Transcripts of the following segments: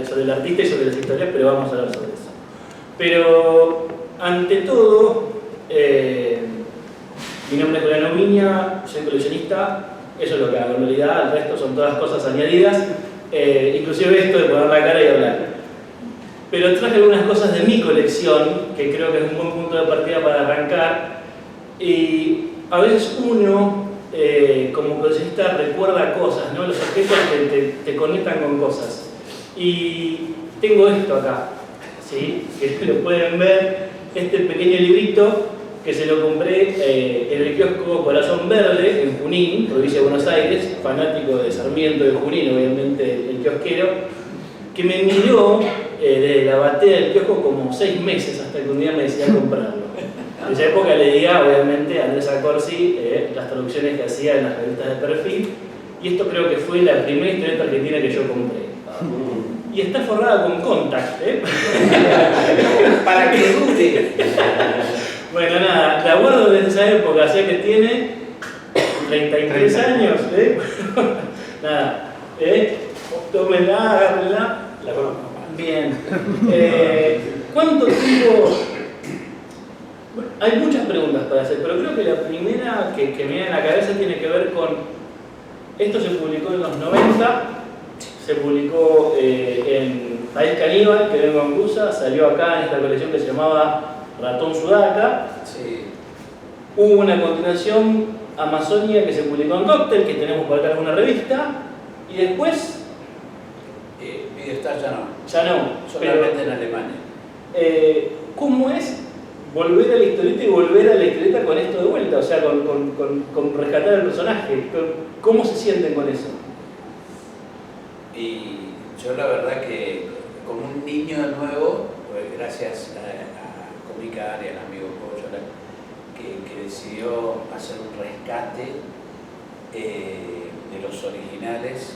Sobre el artista y sobre las historias, pero vamos a hablar sobre eso. Pero, ante todo, mi nombre es Julián Viña, soy coleccionista, eso es lo que hago en realidad, el resto son todas cosas añadidas, inclusive esto de poner la cara y hablar. Pero traje algunas cosas de mi colección, que creo que es un buen punto de partida para arrancar, y a veces uno, como coleccionista, recuerda cosas, ¿no? Los objetos te conectan con cosas. Y tengo esto acá, ¿sí? Que lo pueden ver, este pequeño librito que se lo compré kiosco Corazón Verde en Junín, provincia de Buenos Aires, fanático de Sarmiento de Junín, obviamente el kiosquero, que me miró desde la batea del kiosco como 6 meses hasta que un día me decidí a comprarlo. En esa época leía, obviamente, a Andrés Accorsi, las traducciones que hacía en las revistas de perfil, y esto creo que fue la primera historieta argentina que yo compré. Y está forrada con Contact, para que dure. Bueno, nada, la guardo desde esa época, sé que tiene 33 años, nada, tómenla, agárrenla. La conozco. Bien. ¿Cuánto tiempo? Bueno, hay muchas preguntas para hacer, pero creo que la primera que me viene a la cabeza tiene que ver con... Esto se publicó en los 90, se publicó en País Caníbal, que vengo en Gusa, salió acá en esta colección que se llamaba Ratón Sudaca. Sí. Hubo una continuación, Amazonia, que se publicó en Cóctel, que tenemos por acá en alguna revista, y después... Videostar ya no. Ya no. Solamente en Alemania. ¿Cómo es volver a la historieta y volver a la historieta con esto de vuelta? O sea, con rescatar al personaje. ¿Cómo se sienten con eso? Y yo la verdad que como un niño de nuevo, pues gracias a Comicar y al amigo Coyola, que decidió hacer un rescate de los originales.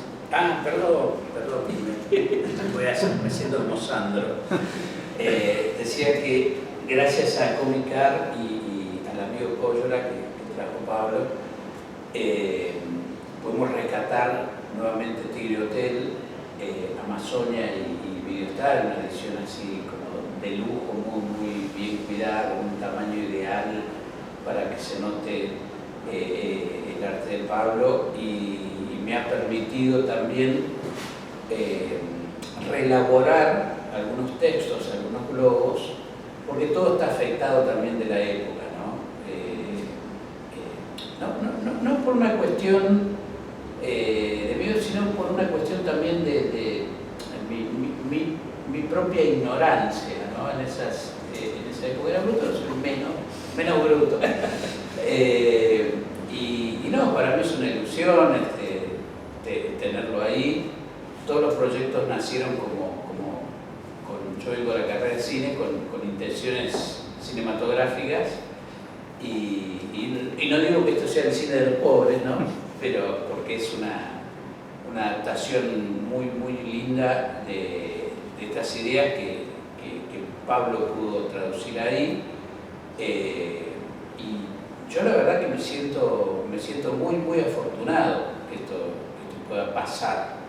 Perdón, me siento como Sandro. Decía que gracias a Comicar y al amigo Coyola que trajo Pablo, podemos rescatar nuevamente Tigre Hotel, Amazonia y Videostar, una edición así como de lujo, muy bien cuidada, con un tamaño ideal para que se note el arte de Pablo, y me ha permitido también reelaborar algunos textos, algunos globos, porque todo está afectado también de la época, ¿no? No por una cuestión de miedo, sino por una cuestión también de mi propia ignorancia, ¿no? En esa época era bruto, soy menos bruto. Y no, para mí es una ilusión tenerlo ahí. Todos los proyectos nacieron yo vengo de la carrera de cine con intenciones cinematográficas, y no digo que esto sea el cine de los pobres, ¿no? Pero porque es una adaptación muy linda de estas ideas que Pablo pudo traducir ahí, y yo la verdad que me siento muy afortunado que esto pueda pasar,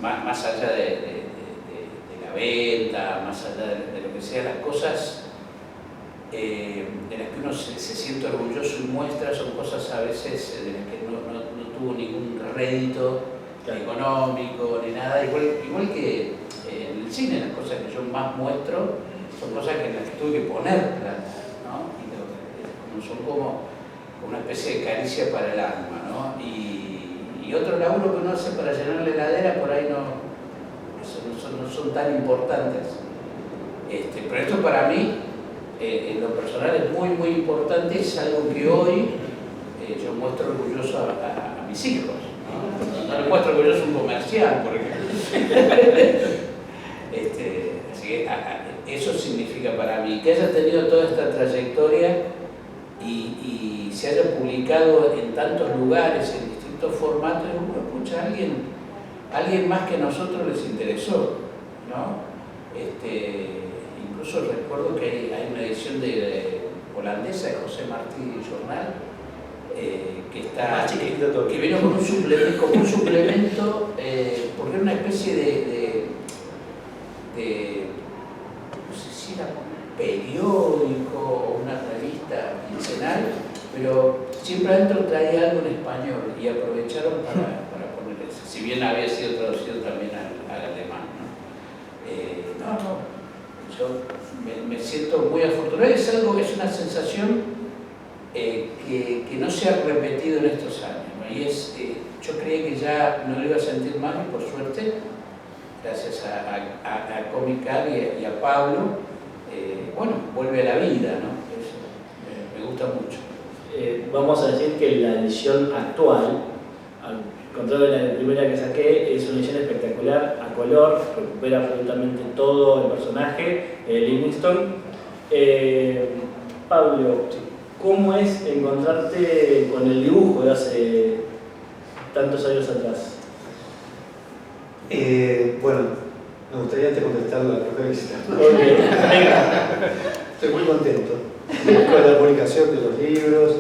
más allá de la venta, más allá de lo que sea, las cosas de las que uno se siente orgulloso y muestra son cosas a veces de las que no tuvo ningún rédito económico ni nada, igual que en el cine. Las cosas que yo más muestro son cosas en las que tuve que poner plata, ¿no? Y son como una especie de caricia para el alma, ¿no? Y otro laburo que uno hace para llenar la heladera por ahí no son tan importantes. Pero esto para mí, en lo personal, es muy importante. Es algo que hoy yo muestro orgulloso a mis hijos, ¿no? No le muestro orgulloso a un comercial, por ejemplo. Así que eso significa para mí que haya tenido toda esta trayectoria y se haya publicado en tantos lugares, en distintos formatos. Bueno, escucha, alguien más que nosotros les interesó, ¿no? Incluso recuerdo que hay una edición holandesa de José Martí Jornal, que vino con un suplemento, porque era una especie de no sé si era un periódico o una revista quincenal, pero siempre adentro traía algo en español, y aprovecharon para poner eso, si bien había sido traducido también al alemán, ¿no? Yo me siento muy afortunado. Es una sensación que no se ha repetido en estos años, ¿no? Y yo creía que ya no lo iba a sentir más, y por suerte, gracias a Comicar y a Pablo, vuelve a la vida, ¿no? Eso me gusta mucho. vamos a decir que la edición actual, al contrario de la primera que saqué, es una edición espectacular, a color, recupera absolutamente todo el personaje, Livingstone. Pablo, ¿cómo es encontrarte con el dibujo de hace tantos años atrás? Bueno, me gustaría antes contestar la pregunta que hiciste. Venga. Estoy muy contento con la publicación de los libros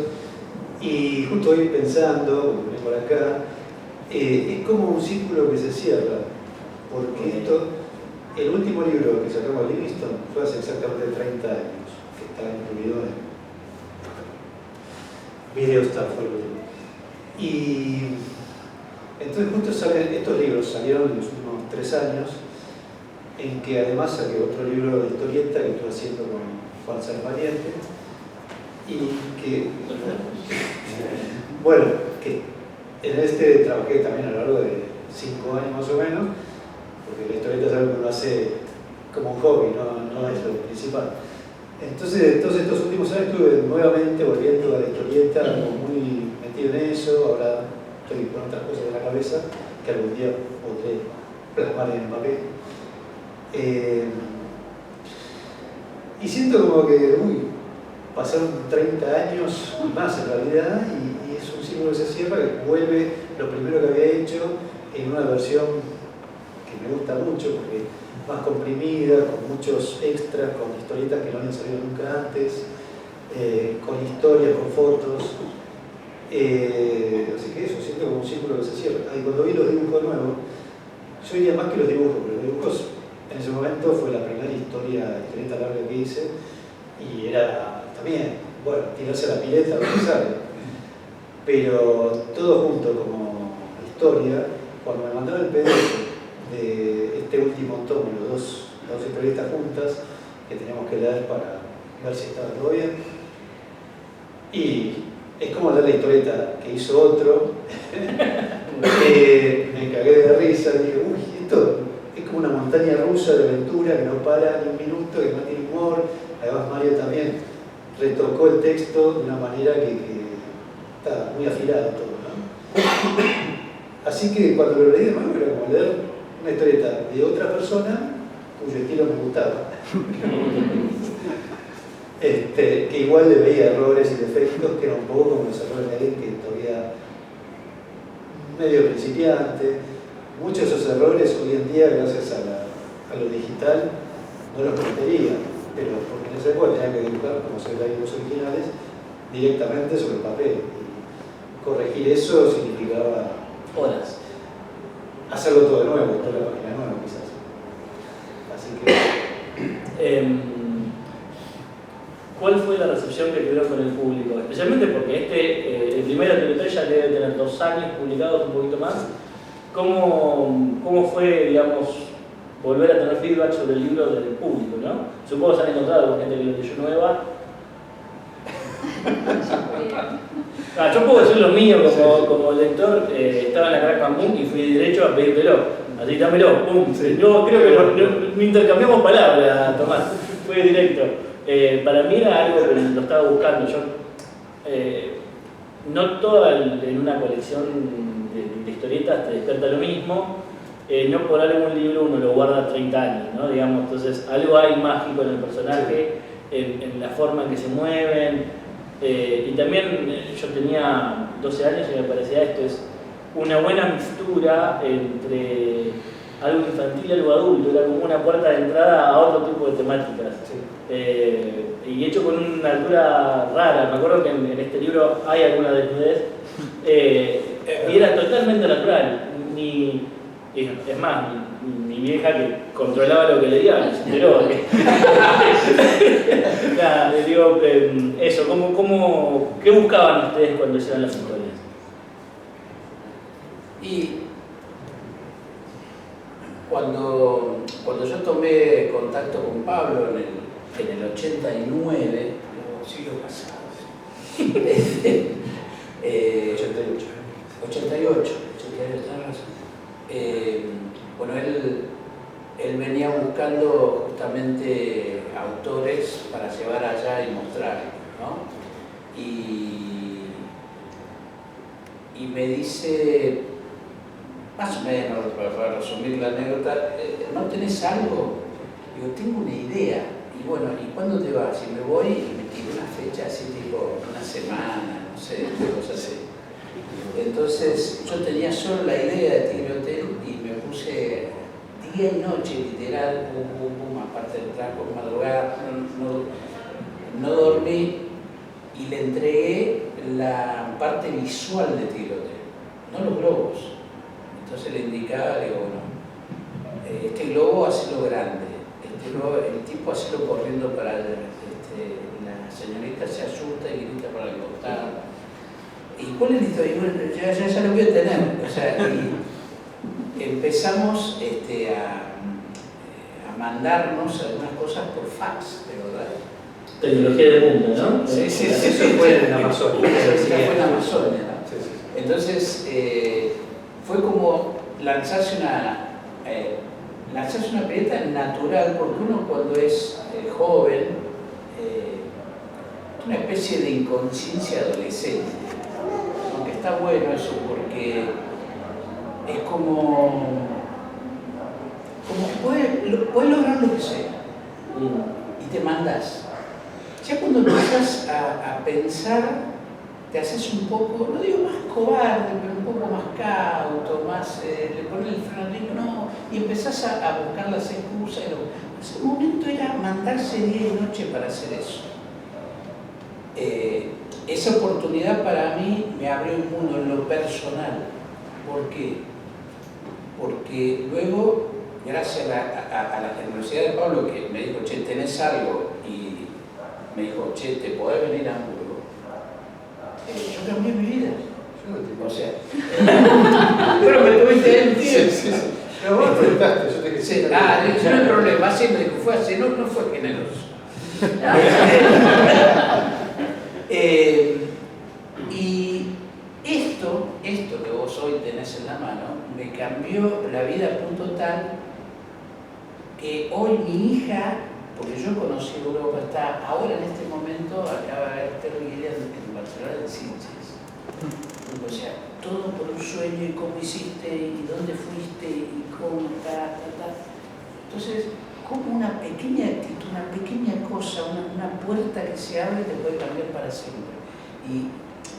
y justo hoy pensando, cuando vengo por acá, es como un círculo que se cierra, porque el último libro que sacamos de Livingstone fue hace exactamente 30 años, que está incluido en Videostar, fue el último. Y entonces justo estos libros salieron en los últimos 3 años, en que además saqué otro libro de historieta que estoy haciendo con Juan Sanvaliente, y que, bueno, que en este trabajé también a lo largo de 5 años más o menos, porque la historieta es algo que uno hace como un hobby, no es lo principal. Entonces estos últimos años estuve nuevamente volviendo a la historieta, como muy metido en eso. Ahora estoy con otras cosas en la cabeza que algún día podré plasmar en papel. Y siento como que, pasaron 30 años más en realidad, y es un círculo que se cierra, que vuelve lo primero que había hecho en una versión que me gusta mucho, porque más comprimida, con muchos extras, con historietas que no habían salido nunca antes, con historias, con fotos. Así que eso, siento como un círculo que se cierra. Y cuando vi los dibujos nuevos, yo diría más que los dibujos, pero los dibujos en ese momento fue la primera historieta larga que hice, y era también, bueno, tirarse a la pileta, lo que sale. Pero todo junto como historia, cuando me mandaron el PDF de este último tomo, las dos historietas juntas, que teníamos que leer para ver si estaba todo bien, y es como leer la historieta que hizo otro, me cagué de risa, y digo, esto es como una montaña rusa de aventura que no para ni un minuto, que no tiene humor. Además Mario también retocó el texto de una manera que está muy afilado todo, ¿no? Así que cuando lo leí de nuevo era como leer una historieta de otra persona cuyo estilo me gustaba. Que igual le veía errores y defectos que eran un poco como los errores de alguien que todavía medio principiante. Muchos de esos errores hoy en día, gracias a lo digital, no los cometería, pero porque en esa época tenía que dibujar como se veían los originales directamente sobre el papel. Y corregir eso significaba Horas. hacerlo todo de nuevo, toda la página nueva quizás. Así que... ¿Cuál fue la recepción que tuvieron con el público? Especialmente porque el primero de ya debe tener 2 años publicados, un poquito más. ¿Cómo fue, digamos, volver a tener feedback sobre el libro del público, ¿no? Supongo que se han encontrado con gente que lo leyó nueva. Yo puedo decir lo mío como lector, estaba en la Crack Bam Boom y fui derecho a pedírtelo. Así, dámelo, pum. Yo creo que no intercambiamos palabras, Tomás. Fue directo. Para mí era algo que lo estaba buscando. Yo, no toda en una colección de historietas te despierta lo mismo. No por algo un libro uno lo guarda 30 años, ¿no? Digamos, entonces algo hay mágico en el personaje, en la forma en que se mueven. Y también yo tenía 12 años y me parecía esto es una buena mixtura entre algo infantil y algo adulto, era como una puerta de entrada a otro tipo de temáticas. Sí. Y hecho con una altura rara. Me acuerdo que en este libro hay alguna desnudez, y era totalmente natural. Es más, mi vieja que controlaba lo que leía, se enteró. Digo, eso, ¿qué buscaban ustedes cuando hicieron las historias? Y cuando yo tomé contacto con Pablo en el 89, siglo pasado, 88, bueno, él venía buscando justamente autores para llevar allá y mostrar, ¿no? Y y me dice, más o menos, para resumir la anécdota, ¿no tenés algo? Digo, tengo una idea. Y bueno, ¿y cuándo te vas? Y me voy y me tiré una fecha así, tipo una semana, no sé, cosas así. Entonces yo tenía solo la idea de Tigre Hotel y me puse día y noche, literal, aparte del trabajo, madrugada, no dormí y le entregué la parte visual de Tigre Hotel, no los globos. Entonces le indicaba, digo, bueno, este globo hacelo grande, este globo, el tipo hacelo corriendo para allá, la señorita se asusta y grita para el costado. ¿Y cuál es la historia? Y bueno, ya lo voy a tener. O sea, y empezamos a mandarnos algunas cosas por fax, de verdad. Tecnología del mundo, ¿no? Sí. Eso fue en Amazonia. Eso fue en Amazonia, ¿no? Sí. Entonces, fue como lanzarse una pileta natural, porque uno cuando es joven, una especie de inconsciencia adolescente. Aunque está bueno eso, porque es como puedes lograr lo que sea y te mandas. Ya cuando empiezas a pensar, te haces un poco, no digo más cobarde, pero un poco más cauto, más, le pones el freno al ritmo, no, y empezás a buscar las excusas. Ese momento era mandarse día y noche para hacer eso. Esa oportunidad para mí me abrió un mundo en lo personal. ¿Por qué? Porque luego, gracias a la generosidad de Pablo, que me dijo, che, ¿tenés algo? Y me dijo, che, ¿te podés venir a Hamburgo? Yo cambié mi vida. O sea, pero me tuviste en tiempo. Sí. No, vos preguntaste, yo te quise. Eso no hay problema, así me dijo, fue así, no fue generoso. Y esto que vos hoy tenés en la mano, me cambió la vida a punto tal que hoy mi hija, porque yo conocí Europa, está ahora en este momento, acaba de ver Terry Gilliam en Barcelona de Sitges. O sea, todo por un sueño, y cómo hiciste, y dónde fuiste, y cómo ta. Entonces, como una pequeña actitud, una pequeña cosa, una puerta que se abre te puede cambiar para siempre. Y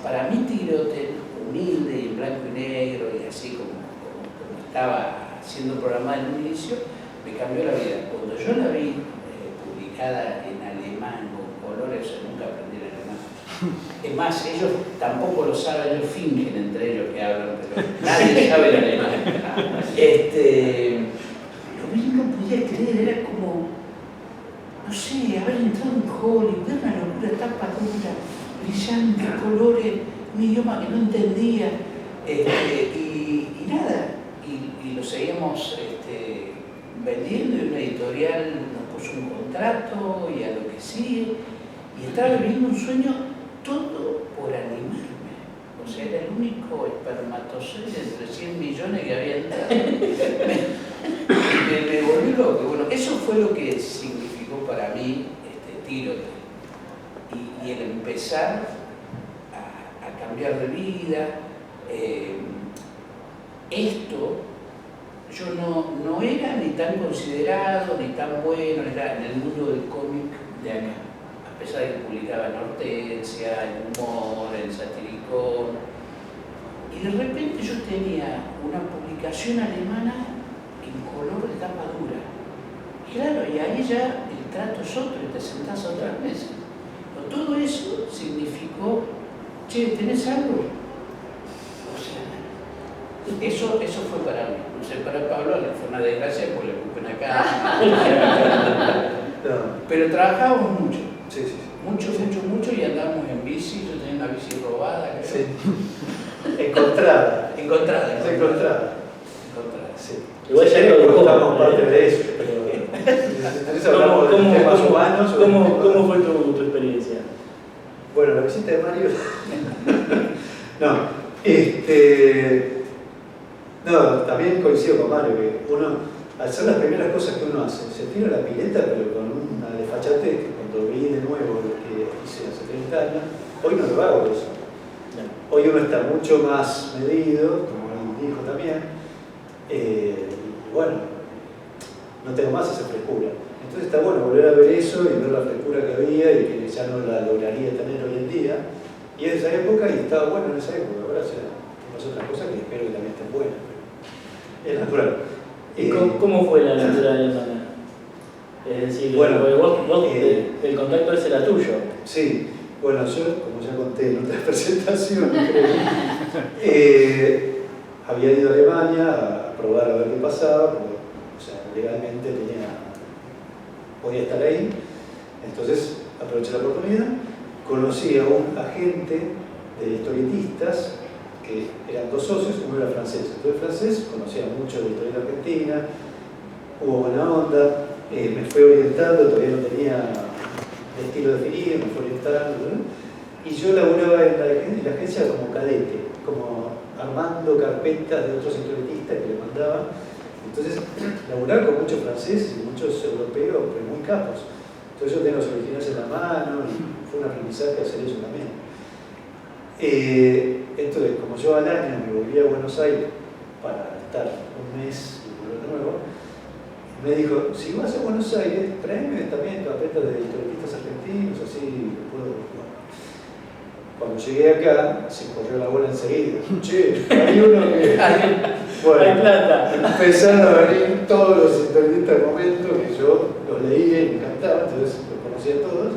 para mí Tigre Hotel, humilde y en blanco y negro y así como estaba siendo programada en un inicio, me cambió la vida. Cuando yo la vi publicada en alemán con colores, nunca aprendí el alemán. Es más, ellos tampoco lo saben, ellos fingen entre ellos que hablan, pero nadie sabe el alemán. Lo mismo no podía creer, era como, no sé, haber entrado en Hollywood, ver una locura, tapa dura, brillante, colores, un idioma que no entendía, y nada, y lo seguíamos vendiendo, y una editorial nos puso un contrato y a lo que sigue, y estaba viviendo un sueño todo por animarme. O sea, era el único espermatozoide entre 100 millones que había entrado. Me volví loco. Bueno, eso fue lo que significó para mí Tigre Hotel. Y el empezar a cambiar de vida. Esto, yo no era ni tan considerado, ni tan bueno, era en el mundo del cómic de acá. A pesar de que publicaba en Hortensia, en Humor, en Satiricón. Y de repente yo tenía una publicación alemana en color de tapa dura. Claro, y ahí ya el trato es otro, y te sentás a otras mesas. Pero todo eso significó, che, ¿tenés algo? O sea, eso fue para mí. No sé, para Pablo fue una desgracia porque le ocupé una cama. Pero trabajábamos mucho. Sí. Mucho, y andábamos en bici. Yo tenía una bici robada, creo. Sí. Encontrada. Sí. Igual ya lo dejó. Estamos parte de eso, pero ¿Cómo fue tu experiencia? Bueno, la visita de Mario. No, también coincido con Mario, que uno, al hacer las primeras cosas que uno hace, se tira la pileta, pero con una desfachatez que cuando vi de nuevo lo que hice hace 30 años, hoy no lo hago eso. Hoy uno está mucho más medido, como él dijo también, y bueno, no tengo más esa frescura. Entonces está bueno volver a ver eso y ver la frescura que había y que ya no la lograría tener hoy en día. Y es de esa época y estaba bueno en esa época. Ahora ya tenemos otras cosas que espero que también estén buenas, pero es natural. ¿Y cómo fue la lectura alemana? Es decir, bueno, vos el contacto ese era tuyo. Sí, bueno, yo, como ya conté en otras presentaciones, había ido a Alemania a probar a ver qué pasaba, porque, o sea, legalmente podía estar ahí. Entonces aproveché la oportunidad, conocí a un agente de historietistas que eran dos socios, uno era francés. Entonces francés conocía mucho de historieta argentina, hubo buena onda, me fue orientando, todavía no tenía estilo definido, me fue orientando, ¿no? Y yo laburaba en la agencia como cadete, como armando carpetas de otros historietistas que le mandaban. Entonces, laburaba con muchos franceses y muchos europeos, pero muy capos. Entonces yo tengo los originales en la mano y fue un aprendizaje hacer eso también. Entonces, como yo al año me volví a Buenos Aires para estar un mes y volver de nuevo, me dijo, si vas a Buenos Aires, tráeme también carpetas de historietistas argentinos, así puedo. Bueno. Cuando llegué acá, se corrió la bola enseguida. Che, hay uno que... Bueno, hay plata. Empezaron a venir todos los historietistas de momento que yo los leía y me encantaban, entonces los conocía a todos,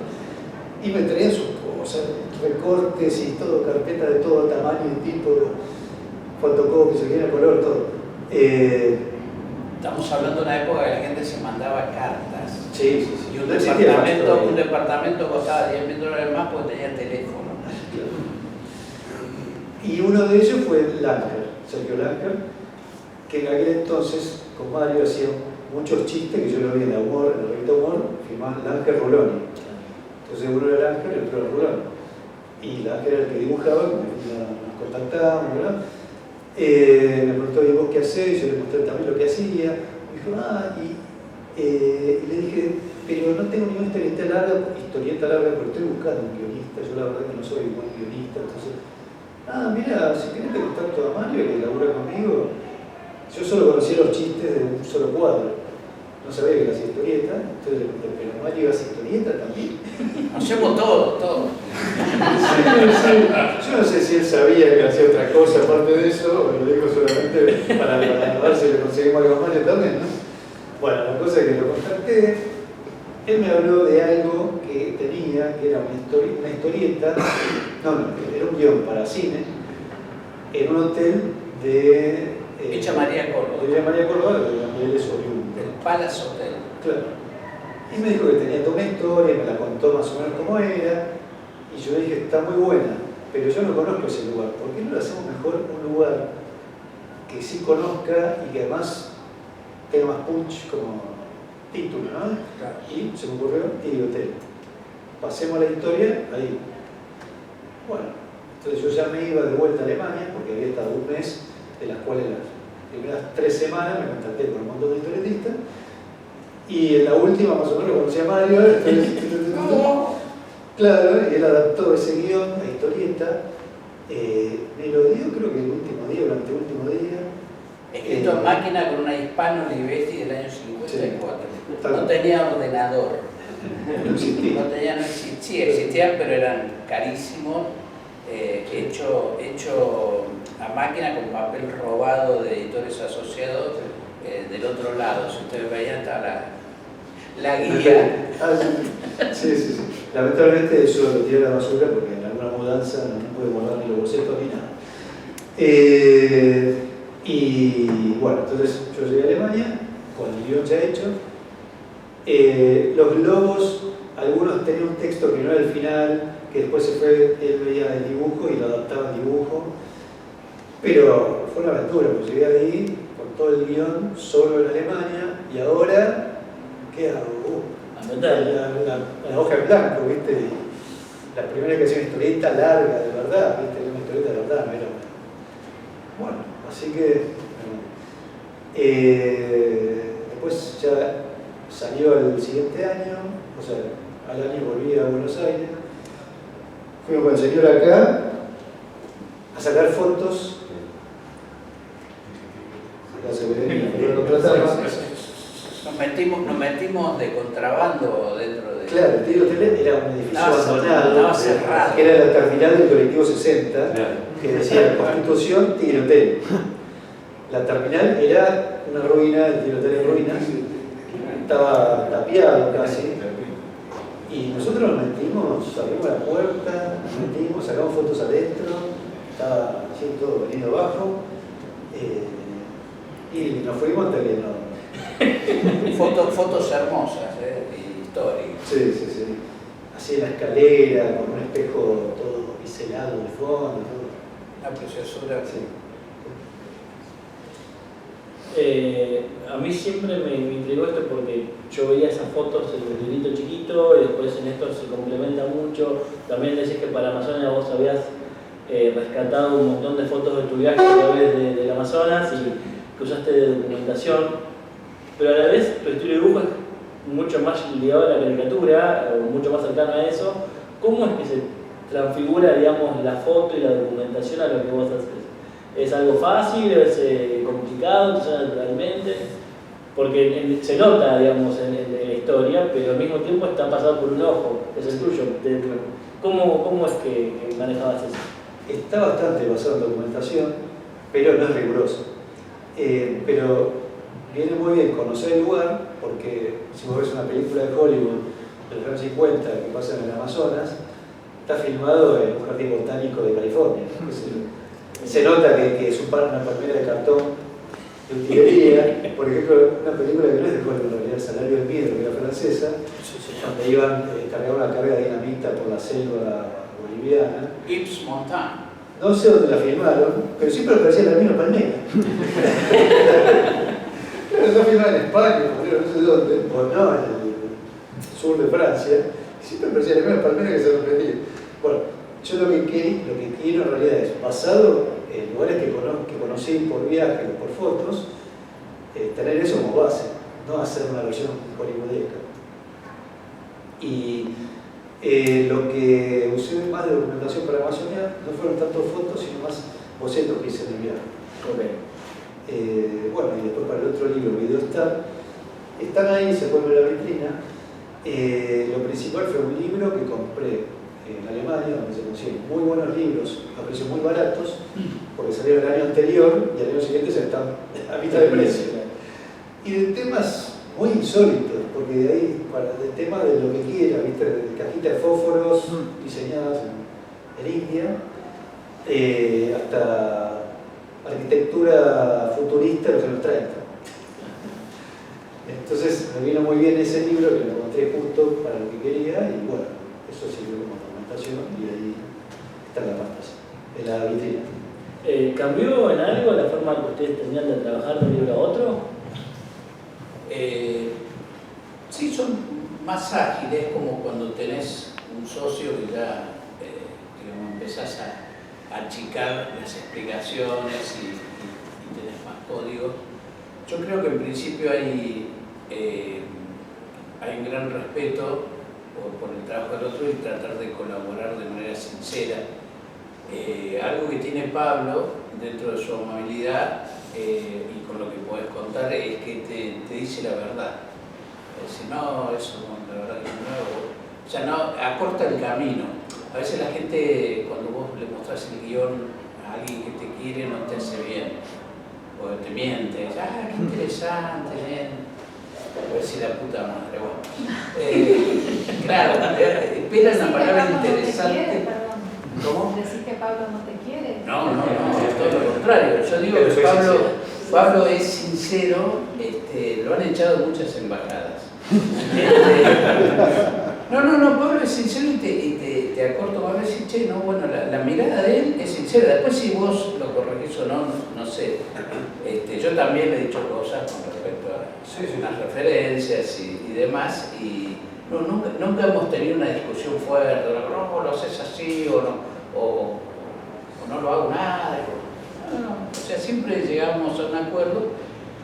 y me traían sus cosas, recortes y todo, carpetas de todo tamaño y tipo, fotocopias, se viene a color, todo. Estamos hablando de una época que la gente se mandaba cartas. Sí. Y un No departamento costaba $10.000 más porque tenía teléfono. Y uno de ellos fue Lanker, Sergio Lanker, que en aquel entonces con Mario hacía muchos chistes que yo lo vi en la Humor, en la revista Humor, firmaban Lanker Roloni. Entonces uno era Lanker y el otro era Roloni. Y Lanker era el que dibujaba, nos contactábamos, ¿verdad? Me preguntó, ¿y vos qué hacés? Yo le mostré también lo que hacía. Me dijo, y le dije, pero no tengo ninguna historieta larga, porque estoy buscando un guionista. Yo la verdad que no soy buen guionista, entonces, mira, si querés te contacto a Mario que labura conmigo. Yo solo conocía los chistes de un solo cuadro. No sabía que era historieta, entonces le pregunté, ¿pero Mario hace historieta también? Hacemos todo. Sí. Yo no sé si él sabía que hacía otra cosa aparte de eso, o lo dijo solamente para ver si le conseguimos algo más también, ¿no? Bueno, la cosa es que lo contacté, él me habló de algo que tenía, que era una historieta, era un guión para cine, en un hotel de... Villa María Córdoba. De Villa María Córdoba, de donde él es oriundo. Del Palace Hotel. Claro. Y me dijo que tenía toda una historia, me la contó más o menos cómo era, y yo dije, está muy buena, pero yo no conozco ese lugar, ¿por qué no lo hacemos mejor un lugar que sí conozca y que además tenga más punch como título, ¿no? Claro. Y se me ocurrió Tigre Hotel. Pasemos la historia ahí. Bueno, entonces yo ya me iba de vuelta a Alemania, porque había estado un mes, de las cuales las primeras 3 semanas me contacté con un montón de historietistas, y en la última más o menos conocí a Mario, claro, y él adaptó ese guión a historieta, me lo dio creo que durante el último día. Escrito en máquina con una Hispano Olivetti del año 54. Sí. No tenía ordenador. No existía. Sí, existían, pero eran carísimos. Hecho a máquina con papel robado de editores asociados del otro lado. Si ustedes veían, estaba la guía. Sí. Lamentablemente eso lo tiré a la basura porque en alguna mudanza no pude guardar ni los bocetos ni nada. Y bueno, entonces yo llegué a Alemania con el guión ya hecho. Los globos, algunos tenían un texto que no era el final, que después se fue, él veía el dibujo y lo adaptaba al dibujo. Pero fue una aventura, porque llegué ahí con todo el guión solo en Alemania y ahora, ¿qué hago? La hoja en blanco, ¿viste? La primera que hacía una historieta larga, de verdad, ¿viste? Una historieta de verdad, no era una. Bueno, así que después ya salió el siguiente año, o sea, al año volví a Buenos Aires, fuimos con el señor acá a sacar fotos. La seguridad, pero lo trataba. Nos metimos de contrabando dentro de... Claro, el Tigre era un edificio abandonado, cerrado. que era la terminal del colectivo 60, que decía Constitución, Tigre Hotel. La terminal era una ruina, el Tigre Hotel en ruinas, estaba tapiado casi. Y nosotros nos metimos, abrimos la puerta, nos metimos, sacamos fotos adentro, estaba así todo venido abajo, y nos fuimos hasta que no. Fotos hermosas, históricas. Sí, sí, sí. Así en la escalera, con un espejo todo biselado de fondo, todo. Una preciosura. Sí. A mí siempre me intrigó esto porque yo veía esas fotos en un librito chiquito y después en esto se complementa mucho. También decís que para Amazonia vos habías rescatado un montón de fotos de tu viaje a través del Amazonas y que usaste de documentación, pero a la vez tu estilo de dibujo es mucho más ligado a la caricatura, o mucho más cercano a eso. ¿Cómo es que se transfigura, digamos, la foto y la documentación a lo que vos haces? ¿Es algo fácil? ¿Es complicado? ¿Te sale naturalmente? Porque se nota, digamos, en la historia, pero al mismo tiempo está pasado por un ojo, es el tuyo. ¿Cómo es que manejabas eso? Está bastante basado en documentación, pero no es riguroso. Pero viene muy bien conocer el lugar, porque si vos ves una película de Hollywood de los años 50 que pasa en el Amazonas, está filmado en un jardín botánico de California. Se nota que es una palmera de cartón de utilería. Por ejemplo, una película que no es de Hollywood, en realidad, Salario del Miedo, que era francesa, donde iban cargaban una carga de dinamita por la selva boliviana. Yves Montand. No sé dónde la filmaron, pero siempre aparecía la misma palmera. No filmaron en España, no sé dónde, o no, en el sur de Francia, y siempre aparecía la misma palmera que se repetía. Bueno, yo lo que quiero en realidad es, basado en lugares que conocí por viaje o por fotos, tener eso como base, no hacer una versión hollywoodesca. Y lo que usé más de documentación para Amazonia no fueron tanto fotos, sino más bocetos que hice en el viaje. Okay. Bueno, y después para el otro libro, Videostar, están ahí, se vuelve la vitrina. Lo principal fue un libro que compré en Alemania, donde se consiguen muy buenos libros a precios muy baratos, porque salieron el año anterior y al año siguiente se están a mitad de precio. Y de temas muy insólitos, porque de ahí, del tema de lo que quiera, ¿viste? De cajitas de fósforos diseñadas en India, hasta arquitectura futurista de los años 30. Entonces me vino muy bien ese libro, que lo encontré justo para lo que quería, y bueno, eso sirvió como documentación, y ahí está la pantalla, en la vitrina. ¿Cambió en algo la forma que ustedes tenían de trabajar de un libro a otro? Sí, son más ágiles, como cuando tenés un socio que ya digamos, empezás a achicar las explicaciones y tenés más código. Yo creo que en principio hay un gran respeto por el trabajo del otro y tratar de colaborar de manera sincera. Algo que tiene Pablo dentro de su amabilidad y con lo que podés contar es que te dice la verdad. Si no, eso la verdad que no, o sea, no, acorta el camino. A veces la gente, cuando vos le mostrás el guión a alguien que te quiere, no te hace bien, o te miente, qué interesante, voy a decir la puta madre, bueno. Claro, esperan la palabra interesante. ¿Cómo? ¿Decís que Pablo no te quiere? No, es todo lo contrario. Yo digo que Pablo es sincero, lo han echado en muchas embajadas. No, Pablo es sincero y te acorto, vas a decir, che, no, bueno, la mirada de él es sincera. Después si vos lo corregís o no sé. Yo también le he dicho cosas con respecto a unas referencias y demás, y nunca hemos tenido una discusión fuerte, no lo haces así o no lo hago nada. No. O sea, siempre llegábamos a un acuerdo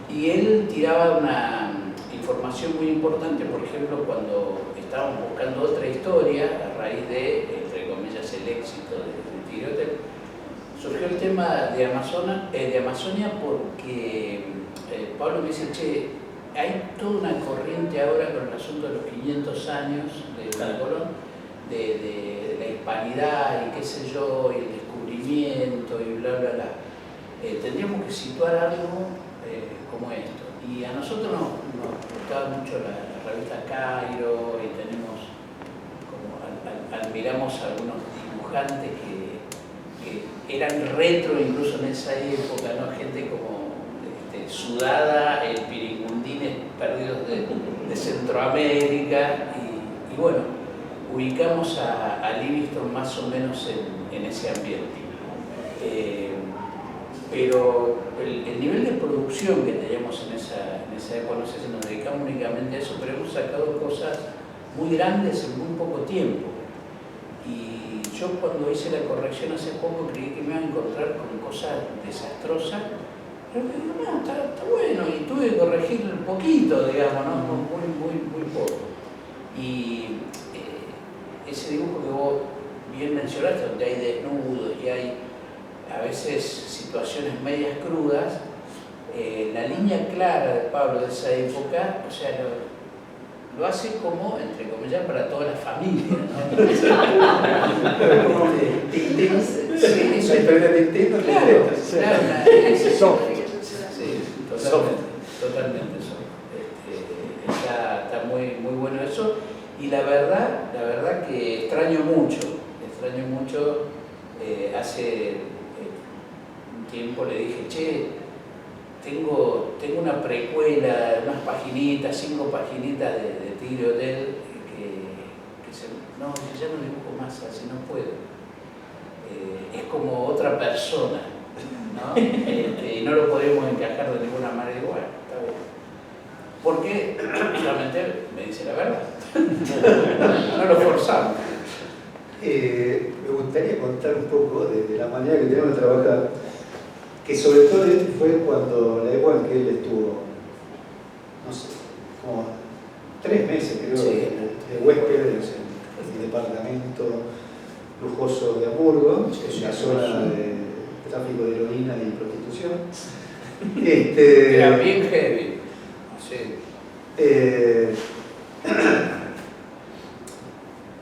y él tiraba una información muy importante, por ejemplo, cuando estábamos buscando otra historia a raíz de, entre comillas, el éxito de Tigre Hotel, surgió tema de Amazonia porque Pablo me dice, che, hay toda una corriente ahora con el asunto de los 500 años de Colón, de la hispanidad y qué sé yo, y el descubrimiento y bla, bla, bla. Tendríamos que situar algo como esto. Y a nosotros nos gustaba mucho la revista Cairo y tenemos, como admiramos a algunos dibujantes que eran retro incluso en esa época, ¿no? Gente como Sudada, Piringundines perdidos de Centroamérica y bueno, ubicamos a Livingstone más o menos en ese ambiente. Pero el nivel de producción que teníamos en esa época, no sé si nos dedicamos únicamente a eso, pero hemos sacado cosas muy grandes en muy poco tiempo. Y yo cuando hice la corrección hace poco creí que me iba a encontrar con cosas desastrosas, pero digo, no, está bueno, y tuve que corregir un poquito, digamos, ¿no? Muy poco. Y ese dibujo que vos bien mencionaste, donde hay desnudos y hay a veces situaciones medias crudas, la línea clara de Pablo de esa época, o sea, lo hace como, entre comillas, para toda la familia, ¿no? Como Tintín, sí, eso, la historia de Tintín, totalmente eso. Está muy bueno eso, y la verdad que extraño mucho. Hace un tiempo le dije, che, tengo una precuela, unas paginitas, 5 paginitas de Tigre Hotel, no, ya no dibujo más, así no puedo. Es como otra persona, ¿no? Y no lo podemos encajar de ninguna manera igual, está bien. Porque justamente me dice la verdad, no lo forzamos. Me gustaría contar un poco de la manera que tenemos de trabajar, que sobre todo fue cuando la época en que él estuvo, no sé, como 3 meses creo, sí, de huéspedes en el departamento lujoso de Hamburgo, que es una zona de tráfico de heroína y prostitución. Era bien heavy. Sí.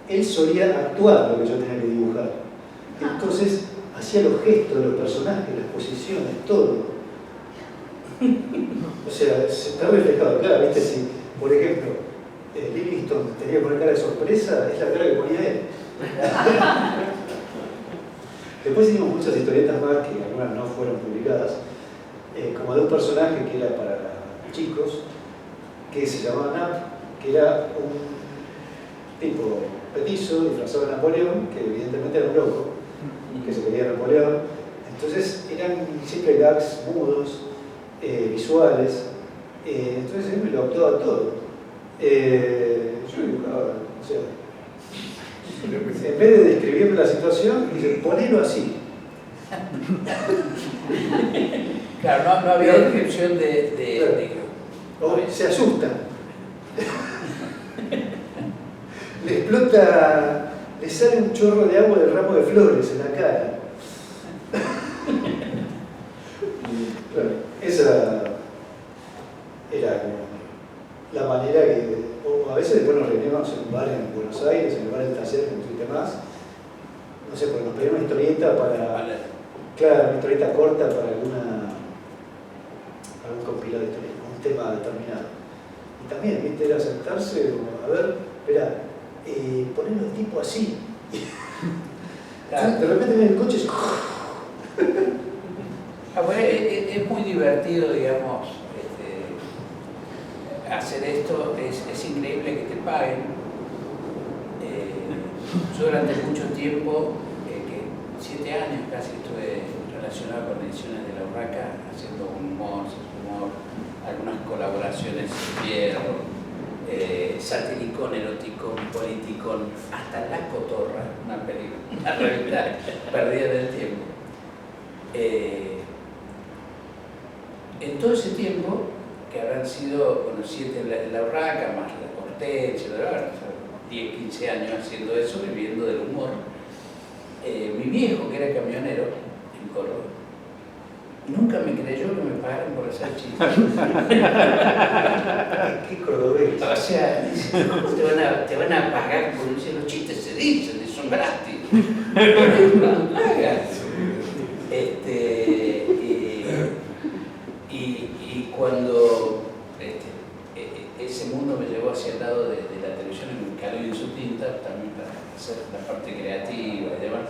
Él solía actuar lo que yo tenía que dibujar. Entonces hacía los gestos de los personajes, las posiciones, todo. O sea, se está reflejado. Claro, viste, si, por ejemplo, Livingstone tenía que poner cara de sorpresa, es la cara que ponía él. Después hicimos muchas historietas más, que algunas no fueron publicadas, como de un personaje que era para chicos, que se llamaba Nap, que era un tipo petizo, disfrazado de Napoleón, que evidentemente era un loco, que se quería Napoleón. Entonces eran siempre gags mudos, visuales. Entonces él me lo actuaba todo. Yo dibujaba, o sea, en vez de describirme la situación, dice, ponelo así. Claro, no había descripción de O se asustan. Le explota, le sale un chorro de agua del ramo de flores en la cara. Claro, esa era la manera que, o a veces después nos reuníamos en un bar en Buenos Aires, en el bar del Taller, que no existe más, no sé, porque nos pedían una historieta para, claro, una historieta corta para algún compilado de historietas, un tema determinado. Y también, viste, era sentarse como, a ver, espera, ponerlo de tipo así. Claro. De repente viene el coche y bueno, es muy divertido, digamos, hacer esto, es increíble que te paguen. Yo durante mucho tiempo, 7 años casi, estuve relacionado con ediciones de La Urraca, haciendo humor, algunas colaboraciones en Fierro, satiricón, eroticón, politicón, hasta La Cotorra, una película, una revista perdida en el tiempo. En todo ese tiempo, que habrán sido, bueno, 7 en La Urraca, más la Cortés, 10, 15 años haciendo eso, viviendo del humor, mi viejo, que era camionero en Córdoba, nunca me creyó que me pagaran por hacer chistes. Qué cordobés. O sea, ¿cómo te van a pagar por decir los chistes? Se dicen, son gratis. No pagas. Y cuando ese mundo me llevó hacia el lado de la televisión en Caro y en su tinta, también para hacer la parte creativa y demás,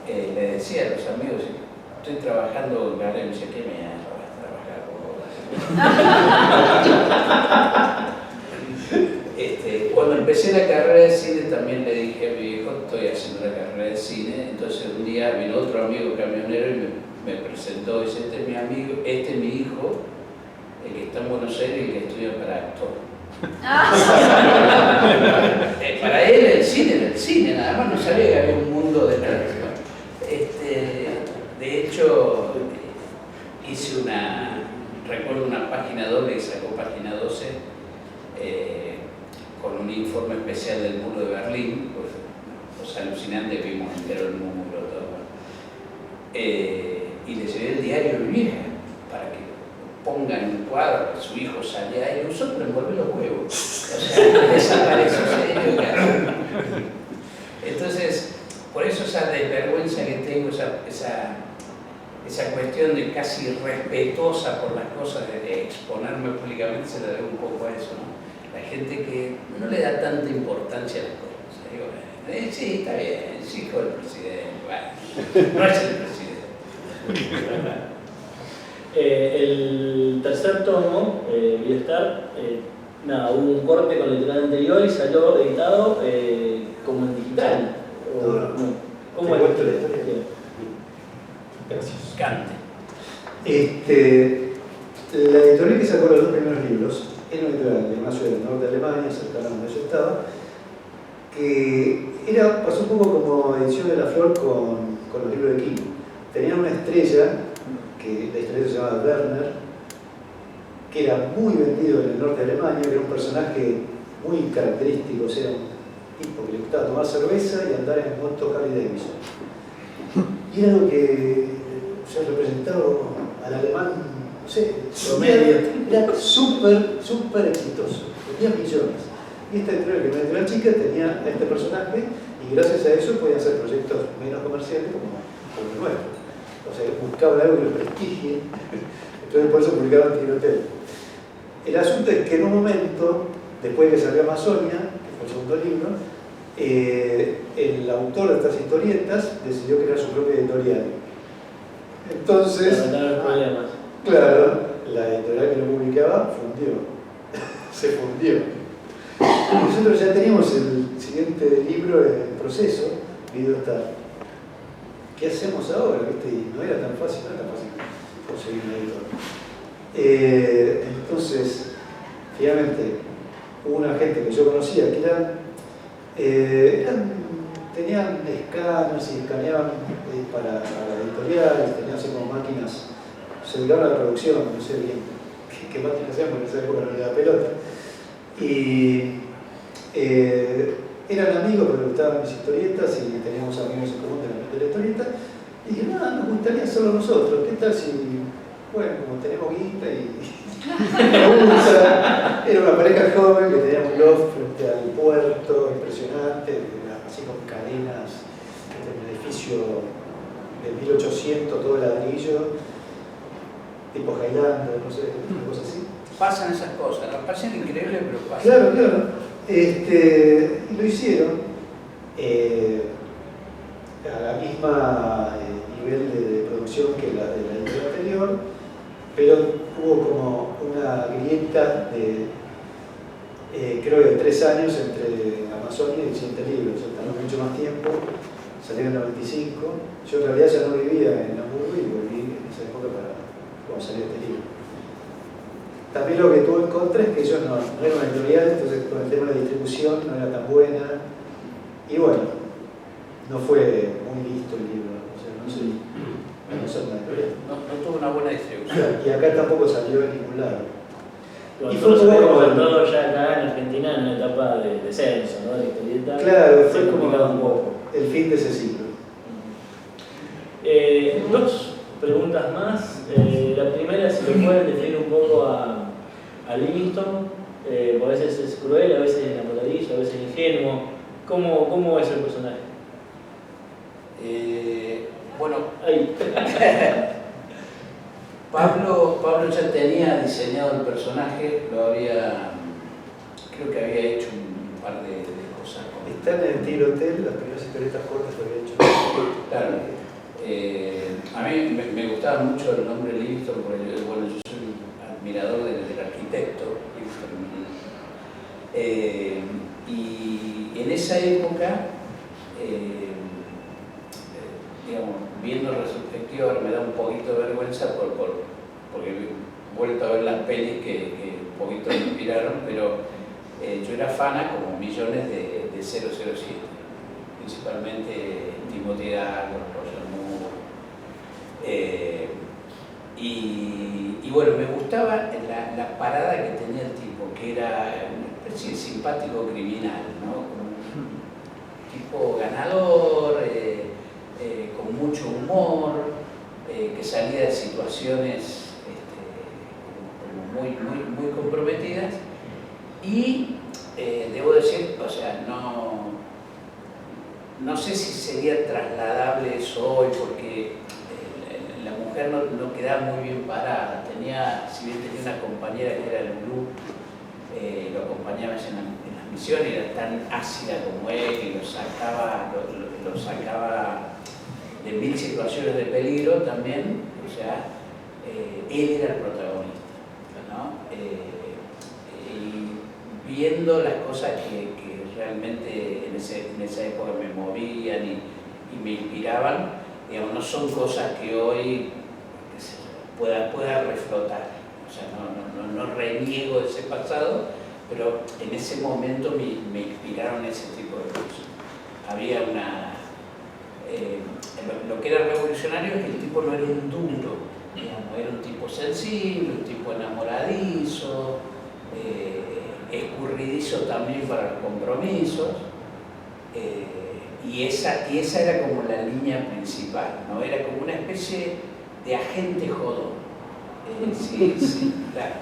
le decía a los amigos, estoy trabajando en Garo, y me decía, ¿qué me vas a trabajar vos? Cuando empecé la carrera de cine también le dije a mi hijo, estoy haciendo la carrera de cine. Entonces un día vino otro amigo camionero y me presentó, dice, este es mi amigo, este es mi hijo, el que está en Buenos Aires y el que estudia para actor. Para él el cine era el cine, nada más no sabía que había un mundo detrás. De hecho, recuerdo una página doble que sacó página 12, con un informe especial del muro de Berlín, pues alucinante, vimos entero el muro, todo. Y le llevé el diario a mi vieja para que pongan un cuadro que su hijo salía y nosotros envolver los huevos. O sea, desapareció. Entonces, por eso esa desvergüenza que tengo, esa cuestión de casi respetuosa por las cosas, de exponerme públicamente, se la debe un poco a eso, ¿no? La gente que no le da tanta importancia a las cosas. Digo, sí, está bien, es hijo del presidente, bueno, no es el presidente. El tercer tomo, Bienestar, nada, hubo un corte con el editorial anterior y salió editado como en digital. ¿Cómo es? La historia. Gracias. Cante. La editorial que sacó los dos primeros libros era una editorial de una ciudad del norte de Alemania, cercana a donde yo estaba, que pasó un poco como Edición de la Flor con los libros de King. Tenían una estrella, que la historieta se llamaba Werner, que era muy vendido en el norte de Alemania, que era un personaje muy característico, o sea, un tipo que le gustaba tomar cerveza y andar en moto Harley Davidson. Y era lo que se representaba al alemán, no sé, era súper exitoso, tenía millones. Y esta editorial, que era una editorial chica, tenía a este personaje y gracias a eso podían hacer proyectos menos comerciales como el nuestro. O sea, buscaban algo que los prestigie, entonces por eso publicaban Tiroteo. El asunto es que en un momento, después de que salió Amazonia, que fue el segundo libro, el autor de estas historietas decidió crear su propia editorial. Entonces, claro, la editorial que lo publicaba fundió, se fundió. Nosotros ya teníamos el siguiente libro en proceso, Videostar. ¿Qué hacemos ahora? ¿Viste? No era tan fácil conseguir un editor. Entonces, finalmente, hubo una gente que yo conocía que tenían escáneres y escaneaban para editoriales, tenían así como máquinas, se dedicaban a la producción, no sé bien qué máquinas hacían, porque en esa época no le daba pelota. Y eran amigos, pero les gustaban mis historietas y teníamos amigos en común de la historieta. Y dije, no, nos gustaría hacerlo nosotros. ¿Qué tal si, bueno, como tenemos guita era una pareja joven que tenía un loft frente al puerto, impresionante, así con cadenas, un edificio de 1800, todo ladrillo, tipo Highlander, no sé, una cosa así. Pasan esas cosas, nos parecen increíbles, pero pasan. Claro. Y lo hicieron a la misma nivel de producción que la de la editorial anterior, pero hubo como una grieta de creo que 3 años entre Amazonia y el siguiente libro, o sea, tardó mucho más tiempo, salió en el 95. Yo en realidad ya no vivía en Hamburgo y volví en esa época para cuando salió este libro. También lo que tuvo en contra es que ellos no eran una editorial, entonces con el tema de distribución no era tan buena. Y bueno, no fue muy listo el libro, o sea, no sé una editorial. No tuvo una buena distribución. Y acá tampoco salió en ningún lado. Y fue sobre todo ya acá en Argentina en una etapa de descenso, ¿no? De la historieta. Claro, fue fue como un poco. el fin de ese ciclo. preguntas más. La primera, si lo pueden definir un poco a Livingston, porque a veces es cruel, a veces enamoradizo, a veces ingenuo. ¿Cómo es el personaje? Bueno, Ahí. Pablo ya tenía diseñado el personaje, creo que había hecho un par de cosas con él. Está en el Tigre Hotel, las primeras historietas cortas lo había hecho. Claro. A mí me gustaba mucho el nombre Livingston porque yo soy admirador del arquitecto Livingston. Y en esa época, digamos, viendo la retrospectiva, ahora me da un poquito de vergüenza porque he vuelto a ver las pelis que un poquito me inspiraron, pero yo era fana como millones de 007, principalmente Timothy Dalton, Roger Moore. Y bueno, me gustaba la parada que tenía el tipo, que era una especie de simpático criminal, ¿no? Un tipo ganador, con mucho humor, que salía de situaciones como muy comprometidas. Y debo decir, o sea, no sé si sería trasladable eso hoy, porque la mujer no quedaba muy bien parada. Si bien tenía una compañera que era Lulú, lo acompañaba en las misiones, era tan ácida como él, y lo sacaba de mil situaciones de peligro también. O sea, él era el protagonista, ¿no? Y viendo las cosas que realmente en esa época me movían y me inspiraban, digamos, no son cosas que hoy pueda reflotar. O sea, no reniego de ese pasado, pero en ese momento me inspiraron ese tipo de cosas. Había lo que era revolucionario es que el tipo no era un duro, digamos, era un tipo sensible, un tipo enamoradizo, escurridizo también para los compromisos, y esa era como la línea principal, ¿no? Era como una especie de agente jodón. Sí, claro.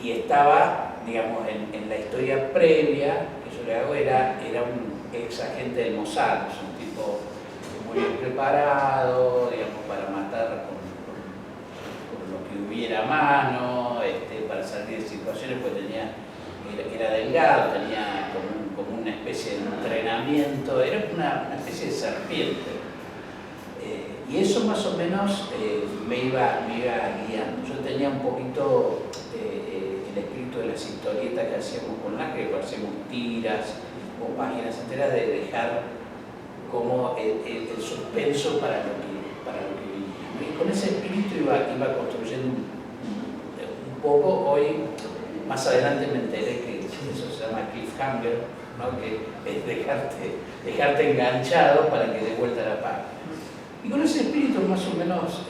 Y estaba, digamos, en la historia previa que yo le hago, era un ex agente del Mossad, es un tipo muy bien preparado, digamos, para matar con lo que hubiera a mano, para salir de situaciones, pues era delgado, tenía como una especie de entrenamiento, era una especie de serpiente. Y eso más o menos me iba guiando. Yo tenía un poquito el espíritu de las historietas que hacíamos con la que hacíamos tiras o páginas enteras de dejar como el suspenso para lo que venía. Y con ese espíritu iba construyendo un poco. Hoy, más adelante me enteré que eso se llama cliffhanger, ¿no? Que es dejarte enganchado para que dé vuelta la página. Y con ese espíritu más o menos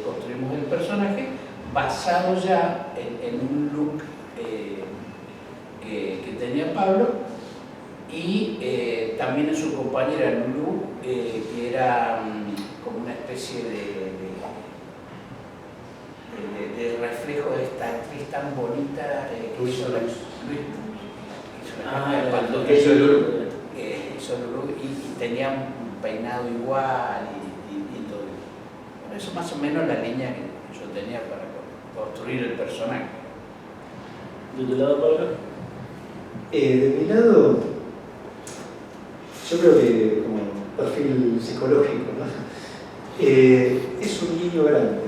construimos el personaje basado ya en un look que tenía Pablo, y también en su compañera Lulú, que era como una especie de reflejo de esta actriz tan bonita que hizo Lulú, y tenía un peinado igual. Eso más o menos la línea que yo tenía para construir el personaje. ¿De tu lado, Pablo? De mi lado, yo creo que como perfil psicológico, ¿no? Es un niño grande.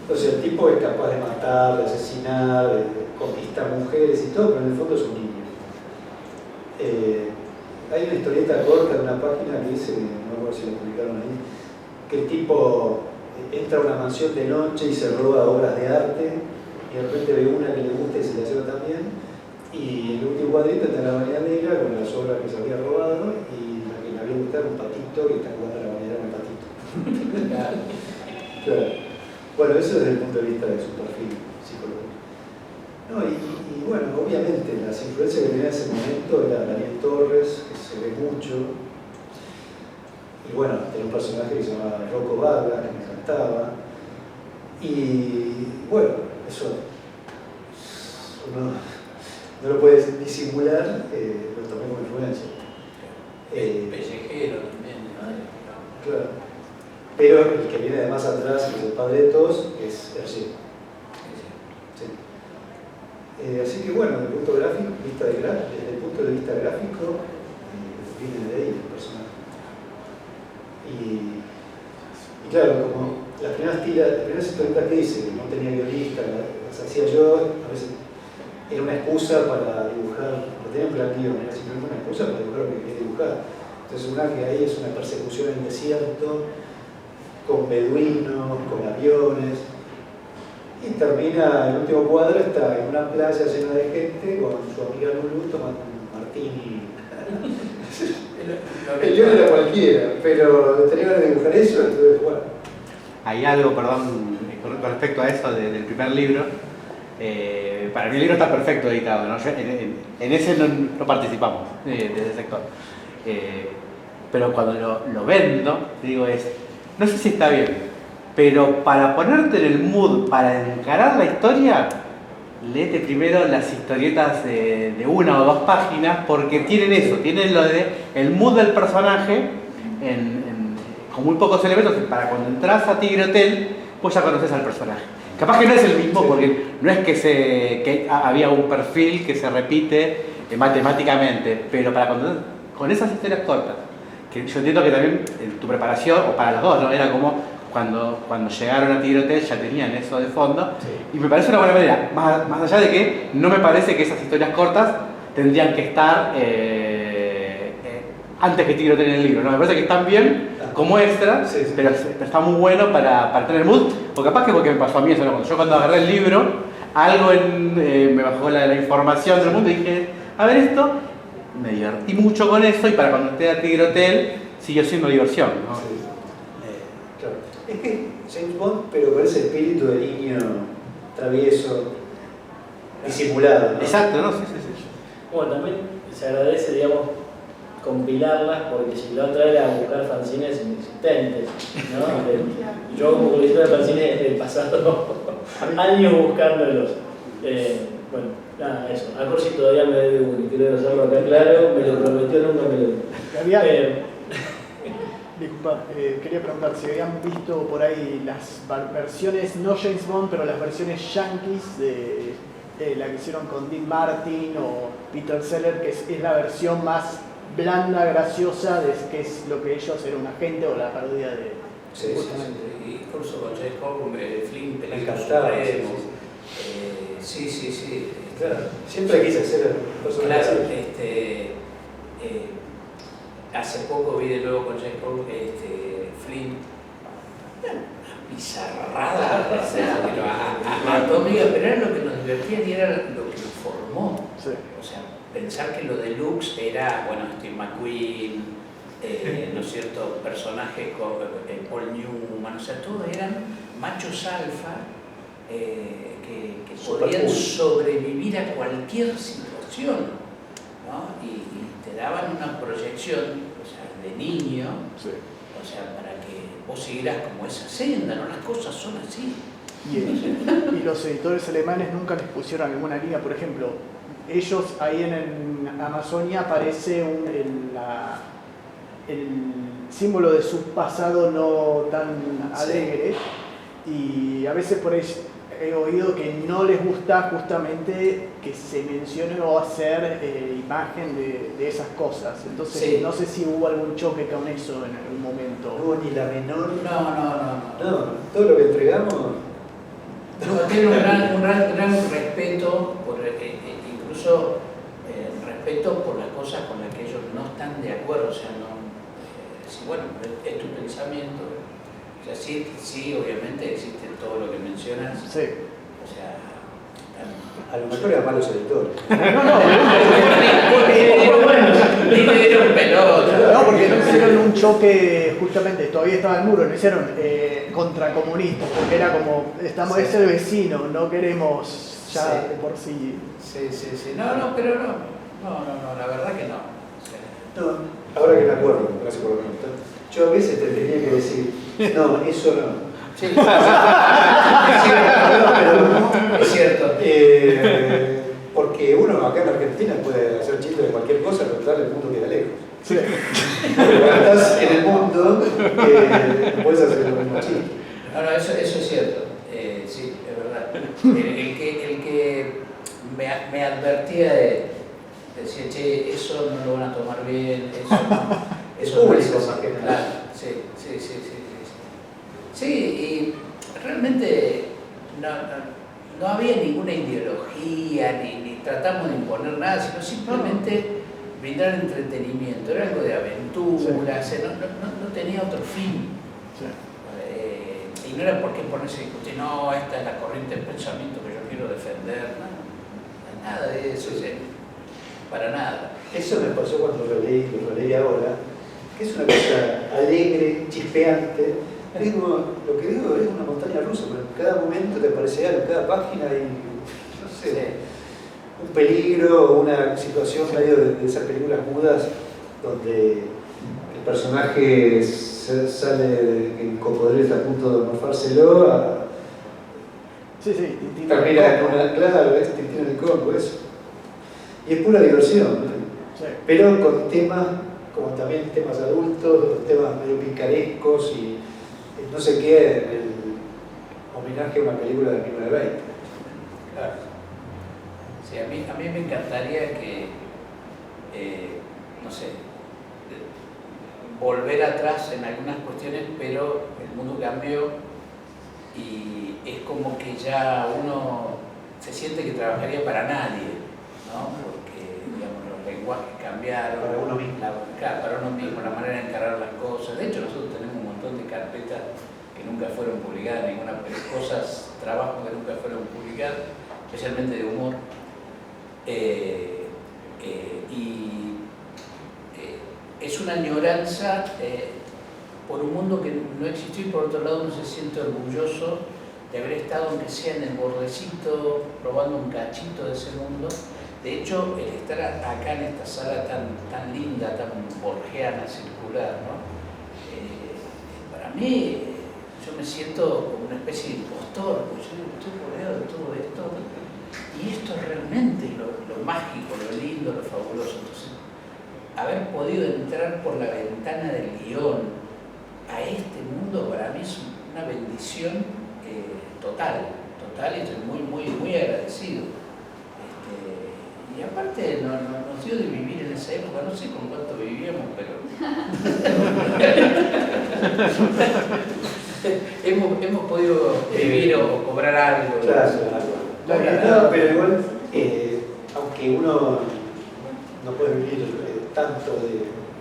O sea, el tipo es capaz de matar, de asesinar, de conquistar mujeres y todo, pero en el fondo es un niño. Hay una historieta corta de una página que dice, no me acuerdo si la publicaron ahí, que el tipo entra a una mansión de noche y se roba obras de arte, y de repente ve una que le gusta y se la lleva también, y en el último cuadrito está la bañera negra con las obras que se había robado, y la que le había gustado era un patito que está jugando a la bañera con el patito. Claro. Bueno, eso desde el punto de vista de su perfil psicológico. No, y bueno, obviamente las influencias que tenía en ese momento era Daniel Torres, que se ve mucho. Y bueno, tenía un personaje que se llamaba Rocco Varga, que me encantaba. Y bueno, eso uno no lo puede disimular, lo tomé como influencia. Pellejero también, ¿no? Claro. Pero el que viene de más atrás, que es el padre de todos, es Hergé. Sí. Así que bueno, desde el punto de vista gráfico, viene de ahí el personaje. Y claro, como las primeras historietas que hice, que no tenía guionista, las hacía yo, a veces era una excusa para dibujar, no tenía un plan guión, era simplemente una excusa para dibujar lo que quería dibujar. Entonces una que hay es una persecución en el desierto, con beduinos, con aviones, y termina, el último cuadro está en una playa llena de gente con su amiga Lulu tomando un martini. El guión era cualquiera, pero tenía ganas de dibujar eso, entonces bueno. Hay algo, perdón, con respecto a eso del primer libro. Para mí el libro está perfecto editado, ¿no? En ese no participamos de ese sector. Pero cuando lo vendo, digo, no sé si está bien, pero para ponerte en el mood, para encarar la historia, léete primero las historietas de 1 o 2 páginas, porque tienen eso, tienen lo de el mood del personaje con muy pocos elementos, para cuando entras a Tigre Hotel, pues ya conoces al personaje. Capaz que no es el mismo, porque no es que había un perfil que se repite matemáticamente, pero para cuando con esas historias cortas, que yo entiendo que también en tu preparación, o para los dos, ¿no? Era como cuando llegaron a Tigre Hotel ya tenían eso de fondo, sí. Y me parece una buena manera, más allá de que no me parece que esas historias cortas tendrían que estar antes que Tigre Hotel en el libro, ¿no? Me parece que están bien como extra, sí. Pero está muy bueno para tener mood, porque capaz que porque me pasó a mí eso, ¿no? Yo cuando agarré el libro, algo me bajó la información del mundo y dije, a ver esto, me divertí mucho con eso, y para cuando esté a Tigre Hotel siguió siendo diversión, ¿no? Sí. Claro. Es que James Bond, pero con ese espíritu de niño travieso, disimulado, ¿no? Exacto, ¿no? Sí. Bueno, también se agradece, digamos, compilarlas, porque si la otra era buscar fanzines inexistentes, ¿no? Yo como coleccionista de fanzines del pasado, años buscándolos. Bueno, nada, eso. A Corsi todavía me debe uno, quiero hacerlo acá claro, me lo prometió, nunca me lo... Disculpa, quería preguntar si habían visto por ahí las versiones, no James Bond, pero las versiones yankees de la que hicieron con Dean Martin o Peter Sellers, que es la versión más blanda, graciosa, de que es lo que ellos eran un agente, o la parodia de... Sí. Incluso con James Bond, Flynn, Peligro Supremo. Sí. Claro, siempre quise hacer personaje. Claro, hace poco vi de nuevo con James Bond, Flynn, bizarrada, o sea, pero era lo que nos divertía y era lo que nos formó. Sí. O sea, pensar que lo deluxe era, bueno, Steve McQueen, ¿no es cierto?, personajes con Paul Newman, o sea, todos eran machos alfa que podían sobrevivir a cualquier situación, ¿no? Y te daban una proyección, o sea, de niño, sí. O sea, para que vos siguieras como esa senda, ¿no? Las cosas son así. Y los editores alemanes nunca les pusieron alguna línea, por ejemplo, ellos ahí en Amazonia aparece el símbolo de su pasado no tan alegre, sí. Y a veces por ahí he oído que no les gusta justamente que se mencione o hacer imagen de esas cosas. Entonces sí. No sé si hubo algún choque con eso en algún momento. No hubo ni la menor. No. Todo lo que entregamos. Tiene un gran respeto, incluso respeto por las cosas con las que ellos no están de acuerdo. O sea, si bueno, es tu pensamiento. O sea, sí, obviamente existe todo lo que mencionas. Sí. O sea, a lo mejor eran malos editores. Ni me dieron pelota. No, porque no hicieron un choque, justamente, todavía estaba el muro, no hicieron contra comunistas, porque era como, es el vecino, no queremos ya de por sí. Sí. No, pero no, la verdad que no. No, ahora que me acuerdo, gracias por la pregunta. Yo a veces te tenía que decir, no, eso no. Sí. Es cierto. Porque uno acá en Argentina puede hacer chistes de cualquier cosa, pero tal el mundo queda lejos. Sí. Pero cuando estás en el mundo, puedes hacer el mismo chiste. No, eso es cierto. Sí, es verdad. El que me advertía de decir, che, eso no lo van a tomar bien, eso no es así. Claro, sí. Sí, y realmente no había ninguna ideología, ni tratamos de imponer nada, sino simplemente brindar entretenimiento. Era algo de aventura, sí. No tenía otro fin. Sí. Y no era por qué ponerse a discutir, no, esta es la corriente de pensamiento que yo quiero defender. No, nada de eso, sí. Para nada. Eso me pasó cuando lo leí ahora, que es una cosa alegre, chispeante. Lo que digo es una montaña rusa, pero en cada momento te aparece algo, en cada página hay, no sé, sí, un peligro o una situación medio de esas películas mudas donde el personaje sale, el cocodrilo está a punto de morfárselo a... Sí, termina en una... Claro, es Tintín en el Congo, eso. Y es pura diversión, ¿no? Sí. Pero con temas, como también temas adultos, temas medio picarescos y no sé qué, el homenaje a una película de 1920. Claro. Sí, a mí me encantaría que, no sé, volver atrás en algunas cuestiones, pero el mundo cambió y es como que ya uno se siente que trabajaría para nadie, ¿no? Porque, digamos, los lenguajes cambiaron. Para uno mismo. Para uno mismo, la manera de encarar las cosas. De hecho, nosotros tenemos un montón de carpetas que nunca fueron publicadas, trabajos que nunca fueron publicados, especialmente de humor. Es una añoranza por un mundo que no existió y por otro lado uno se siente orgulloso de haber estado, aunque sea en el bordecito, probando un cachito de ese mundo. De hecho, el estar acá en esta sala tan linda, tan borgiana, circular, ¿no? Para mí, yo me siento como una especie de impostor, porque yo estoy rodeado de todo esto, y esto es realmente lo mágico, lo lindo, lo fabuloso. Entonces, haber podido entrar por la ventana del guión a este mundo para mí es una bendición total, y estoy muy agradecido. Y aparte nos dio de vivir en esa época, no sé con cuánto vivíamos, pero hemos podido vivir o cobrar algo. Claro, pero igual, aunque uno no puede vivir tanto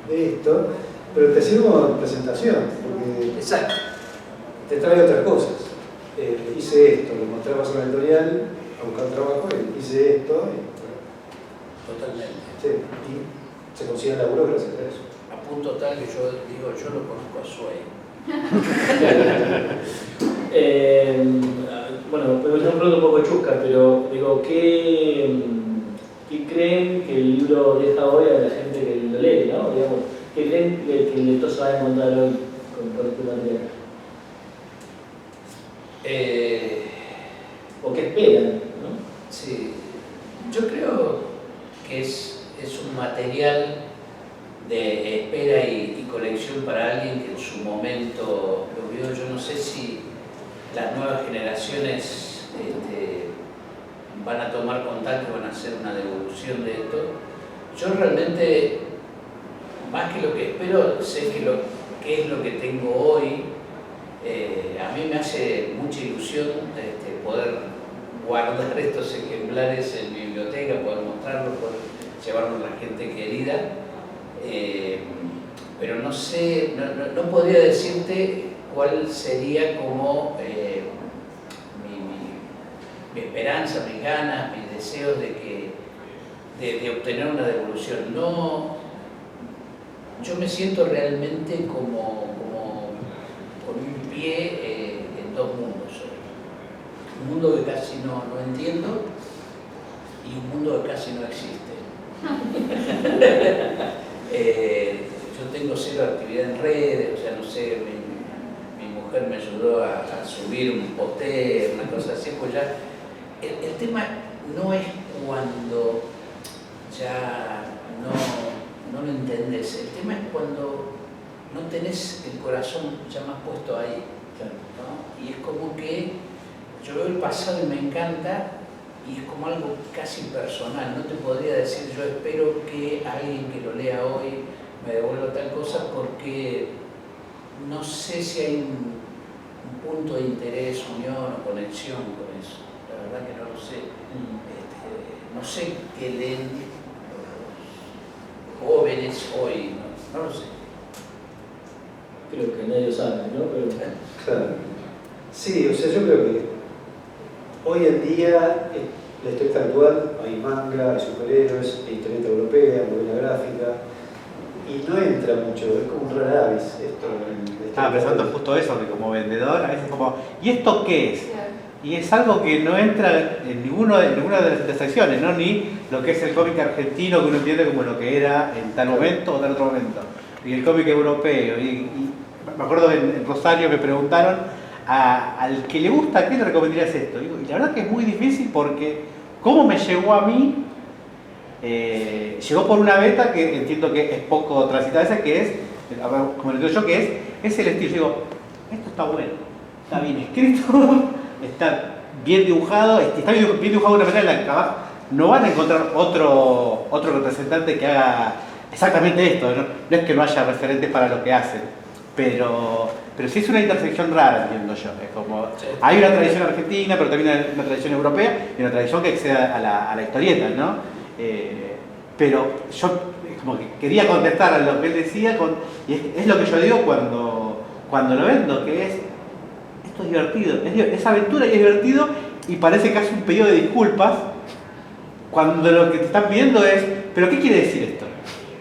de esto, pero te sirvo presentación, porque exacto, te trae otras cosas. Hice esto, lo mostré a la editorial, a buscar trabajo, y hice esto. Totalmente. Sí, y se consigue laburo gracias a eso. A punto tal que yo digo, yo lo conozco a Sway. Bueno, me voy a pregunta un poco chusca, pero digo, ¿qué creen que el libro deja hoy a la gente que lo lee, ¿no? Digamos, ¿qué creen que el lector se va a encontrar hoy con este material? ¿O qué esperan, no? Sí, yo creo que es un material de espera y colección para alguien que en su momento lo vio. Yo no sé si las nuevas generaciones van a tomar contacto, van a hacer una devolución de esto. Yo realmente, más que lo que espero, sé qué es lo que tengo hoy. A mí me hace mucha ilusión poder guardar estos ejemplares en mi biblioteca, poder mostrarlos, poder llevarlos a la gente querida. Pero no sé, no podría decirte cuál sería como mi esperanza, mis ganas, mis deseos de obtener una devolución. No, yo me siento realmente como con un pie en dos mundos. Un mundo que casi no entiendo y un mundo que casi no existe. Yo tengo cero actividad en redes, o sea, no sé, mi mujer me ayudó a subir un poster, una cosa así, pues ya. El tema no es cuando ya no lo entendés, el tema es cuando no tenés el corazón ya más puesto ahí, ¿no? Y es como que yo veo el pasado y me encanta, y es como algo casi personal. No te podría decir yo espero que alguien que lo lea hoy me devuelva tal cosa, porque no sé si hay un punto de interés, unión o conexión con eso. La verdad que no lo sé. No sé qué leen los jóvenes hoy, no lo sé. Creo que nadie lo sabe, ¿no? Pero... Claro. Sí, o sea, yo creo que hoy en día la historieta actual, hay manga, hay superhéroes, hay historieta europea, novela gráfica, y no entra mucho, es como un rara avis esto. Estaba pensando justo eso, que como vendedor a veces como, ¿y esto qué es? Y es algo que no entra en ninguna de las secciones, ¿no? Ni lo que es el cómic argentino, que uno entiende como lo que era en tal momento o tal otro momento. Y el cómic europeo. Y me acuerdo en Rosario me preguntaron al que le gusta, ¿a qué le recomendarías esto? Y la verdad que es muy difícil porque, ¿cómo me llegó a mí? Llegó por una beta que entiendo que es poco transitada esa, que es, como lo digo yo, que es el estilo. Yo digo, esto está bueno, está bien escrito, está bien dibujado, está bien dibujado de una manera en la que capaz no van a encontrar otro representante que haga exactamente esto, ¿no? No es que no haya referentes para lo que hacen, pero sí es una intersección rara, entiendo yo. Es como, hay una tradición argentina, pero también hay una tradición europea y una tradición que excede a la historieta, ¿no? Pero yo como que quería contestar a lo que él decía, y es lo que yo digo cuando lo vendo, que es, esto es divertido, es aventura y es divertido, y parece casi un pedido de disculpas, cuando lo que te están pidiendo es, ¿pero qué quiere decir esto?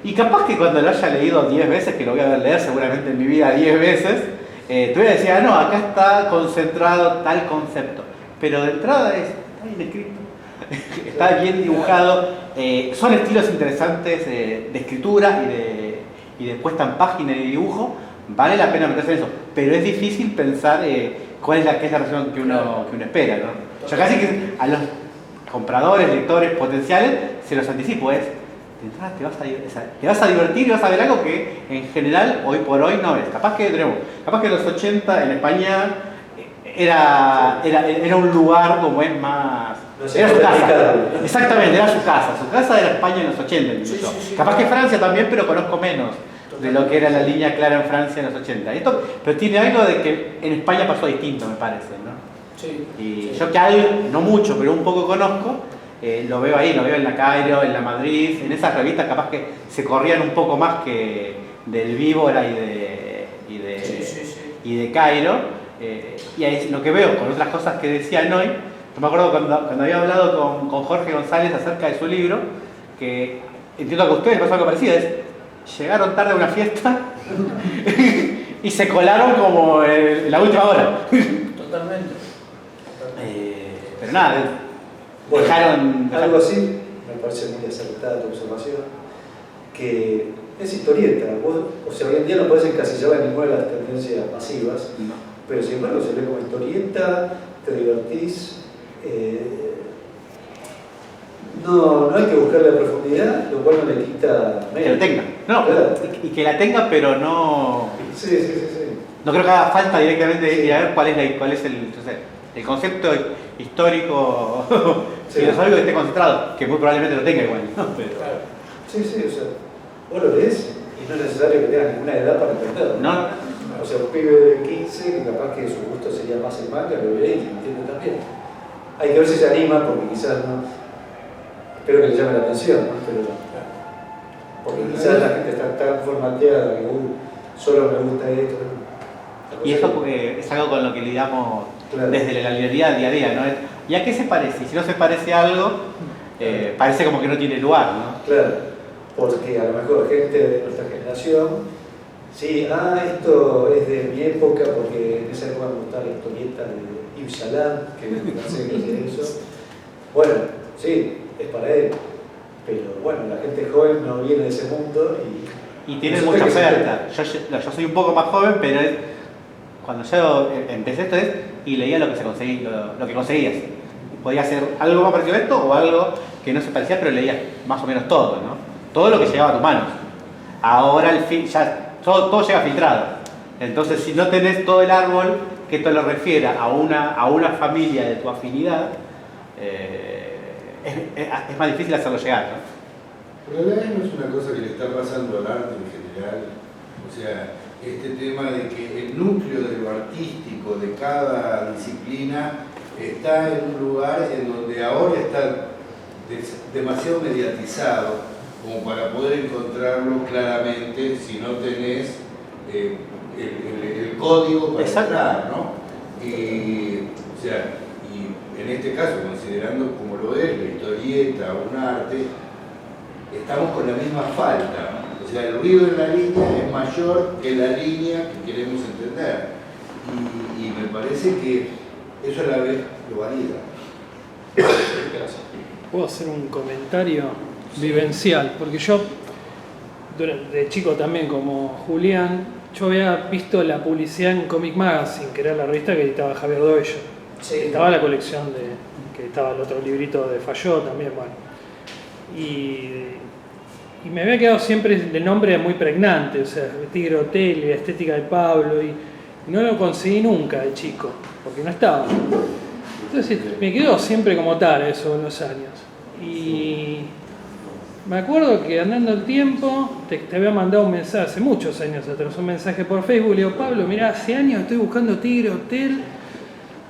Y capaz que cuando lo haya leído 10 veces, que lo voy a leer seguramente en mi vida 10 veces, te voy a decir, no, acá está concentrado tal concepto. Pero de entrada está bien escrito, está bien dibujado, son estilos interesantes de escritura y de puesta en página y de dibujo, vale la pena meterse en eso. Pero es difícil pensar cuál es la relación que uno espera, ¿no? Yo casi que a los compradores, lectores potenciales, se los anticipo, te vas a divertir y vas a ver algo que en general hoy por hoy no ves. Capaz que en los 80 en España era un lugar como es más... No sé, era su casa. Exactamente, era su casa. Su casa era España en los 80 incluso. Sí. Capaz que Francia también, pero conozco menos de lo que era la línea clara en Francia en los 80. Pero tiene algo de que en España pasó distinto, me parece, ¿no? Sí. Y yo que algo, no mucho, pero un poco conozco, lo veo ahí, lo veo en la Cairo, en la Madrid, en esas revistas capaz que se corrían un poco más que del Víbora y de Cairo. Y ahí lo que veo con otras cosas que decían hoy, yo me acuerdo cuando había hablado con Jorge González acerca de su libro, que entiendo que a ustedes pasó algo parecido, llegaron tarde a una fiesta y se colaron como en la última hora. Totalmente. Pero nada, Bueno, dejaron... algo así, me parece muy acertada tu observación, que es historieta. O sea, hoy en día no podés encasillar en ninguna de las tendencias masivas, No. pero sin embargo se lee como historieta, te divertís. No hay que buscarle profundidad, lo cual no le quita Que lo tenga. No, claro. y que la tenga, pero no... Sí. No creo que haga falta directamente ir a ver cuál es el concepto histórico filosófico que esté concentrado, que muy probablemente lo tenga igual, ¿no? Pero... Claro. Sí, o sea, vos lo lees y no es necesario que tengas ninguna edad para entenderlo. No. O sea, un pibe de 15, que capaz que su gusto sería más el manga, lo lee y lo entiende también. Hay que ver si se anima, porque quizás no... Espero que le llame la atención, ¿no? Porque quizás la gente está tan formateada que solo me gusta esto. Y eso es algo con lo que lidiamos Claro. desde la librería día a día, ¿no? ¿Y a qué se parece? Y si no se parece a algo, parece como que no tiene lugar, ¿no? Claro, porque a lo mejor gente de nuestra generación, sí, esto es de mi época, porque en esa época me gustaba la historieta de Yves Salam, que no sé qué es eso. Bueno, sí, es para él, pero bueno, la gente joven no viene de ese mundo y tienen mucha oferta. Yo soy un poco más joven, pero cuando yo empecé esto y leía lo que lo que conseguías. Podía hacer algo más parecido a esto o algo que no se parecía, pero leías más o menos todo, ¿no? Todo lo que llegaba a tus manos. Ahora al fin ya todo llega filtrado. Entonces, si no tenés todo el árbol que te lo refiera a una familia de tu afinidad, es más difícil hacerlo llegar, ¿no? Pero la verdad no es una cosa que le está pasando al arte en general. O sea, este tema de que el núcleo de lo artístico de cada disciplina está en un lugar en donde ahora está demasiado mediatizado como para poder encontrarlo claramente si no tenés el código para entrar, ¿no? O sea, y en este caso, considerando como lo es la historieta o un arte, estamos con la misma falta. O sea, el ruido en la línea es mayor que la línea que queremos entender. Y me parece que eso a la vez lo valida. Puedo hacer un comentario vivencial, porque yo, de chico también, como Julián, yo había visto la publicidad en Comic Magazine, que era la revista que editaba Javier Doello. Sí. Estaba la colección que estaba el otro librito de Falló también, bueno. Y me había quedado siempre el nombre muy pregnante, o sea, Tigre Hotel y la estética de Pablo, y no lo conseguí nunca de chico, porque no estaba. Entonces me quedó siempre como tal eso con los años. Y me acuerdo que andando el tiempo, te había mandado un mensaje, hace muchos años atrás, un mensaje por Facebook, le digo, Pablo, mirá, hace años estoy buscando Tigre Hotel,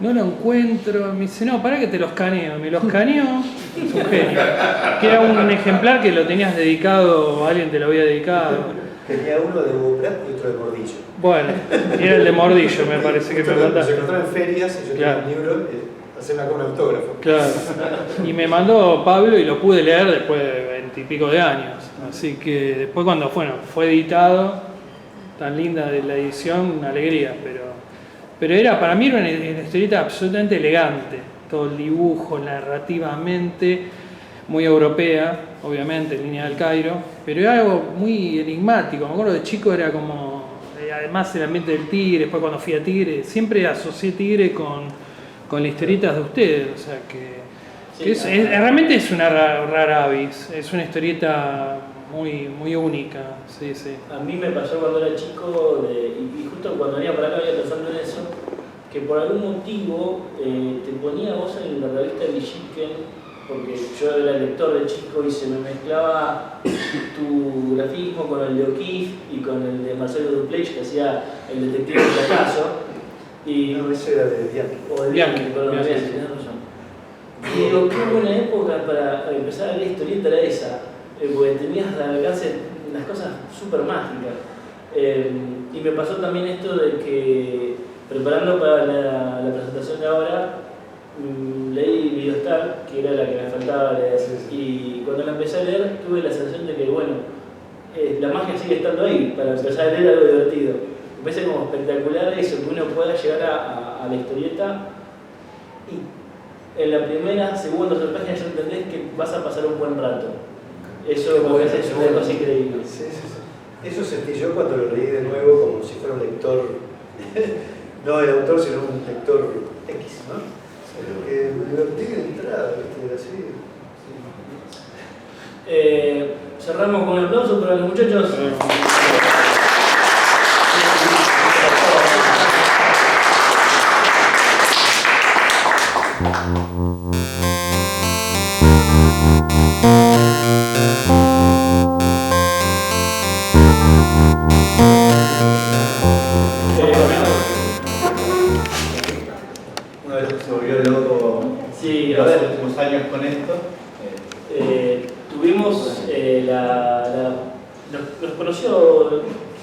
no lo encuentro. Me dice, no, pará que te lo escaneo. Me lo escaneó, es un genio. Que era un ejemplar que lo tenías dedicado, alguien te lo había dedicado. Tenía uno de Buprat y otro de Mordillo. Bueno, era el de Mordillo, me parece que me Se contaste. encontraba en ferias y yo Claro. tenía un libro, hacer una copia de autógrafo. Claro. Y me mandó Pablo y lo pude leer después de 20 y pico de años. Así que después cuando fue editado, tan linda de la edición, una alegría, pero era, para mí era una historieta absolutamente elegante, todo el dibujo, narrativamente, muy europea, obviamente, en línea del Cairo, pero era algo muy enigmático. Me acuerdo de chico era como, además el ambiente del Tigre, después cuando fui a Tigre, siempre asocié Tigre con las historietas de ustedes, o sea que realmente es una rara avis, es una historieta muy única, sí. A mí me pasó cuando era chico, y justo cuando venía para acá venía pensando en eso, que por algún motivo te ponía vos en la revista Villiquen, porque yo era lector de chico y se me mezclaba tu grafismo con el de O'Keeffe y con el de Marcelo Dupleix, que hacía el detective de fracaso. Y No, eso era de Bianchi. o de Bianchi, perdón, Bianchi. tenés razón. Y digo, qué buena época para empezar a leer historieta era esa, porque tenías al alcance unas cosas súper mágicas. Y me pasó también esto de que, preparando para la presentación de ahora, leí Videostar, que era la que me faltaba leer, y cuando la empecé a leer tuve la sensación de que, bueno, la magia sigue estando ahí, para empezar a leer algo divertido. Me parece como espectacular eso, que uno pueda llegar a la historieta y en la primera, segunda o tercera página ya entendés que vas a pasar un buen rato. Eso me parece una cosa increíble. Sí. Eso sentí yo cuando lo leí de nuevo como si fuera un lector, no el autor, sino un lector X, ¿no? Me divertí de entrada, ¿viste? Así. Cerramos con un aplauso para los muchachos. Una vez que se volvió loco Sí, a los ver. últimos años con esto. Tuvimos nos conoció,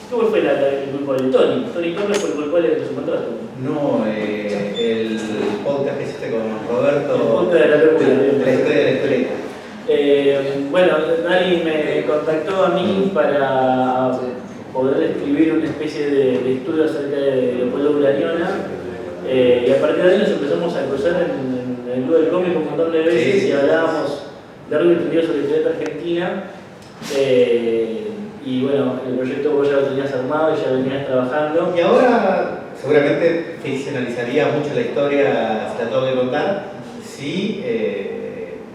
¿cómo fue el grupo de Tony? Tony Torres fue el cual nos encontraste. No, el podcast que hiciste con Roberto. El podcast de la locura. De la historia de la historieta. Bueno, Nari me contactó a mí para poder escribir una especie de estudio acerca de Leopoldo Urañona, y a partir de ahí nos empezamos a cruzar en el Club del Cómic un montón de veces y hablábamos largo y tendido sobre la historieta argentina, y bueno, el proyecto vos ya lo tenías armado y ya venías trabajando. Y ahora seguramente ficcionalizaría mucho la historia, si la tengo que contar, si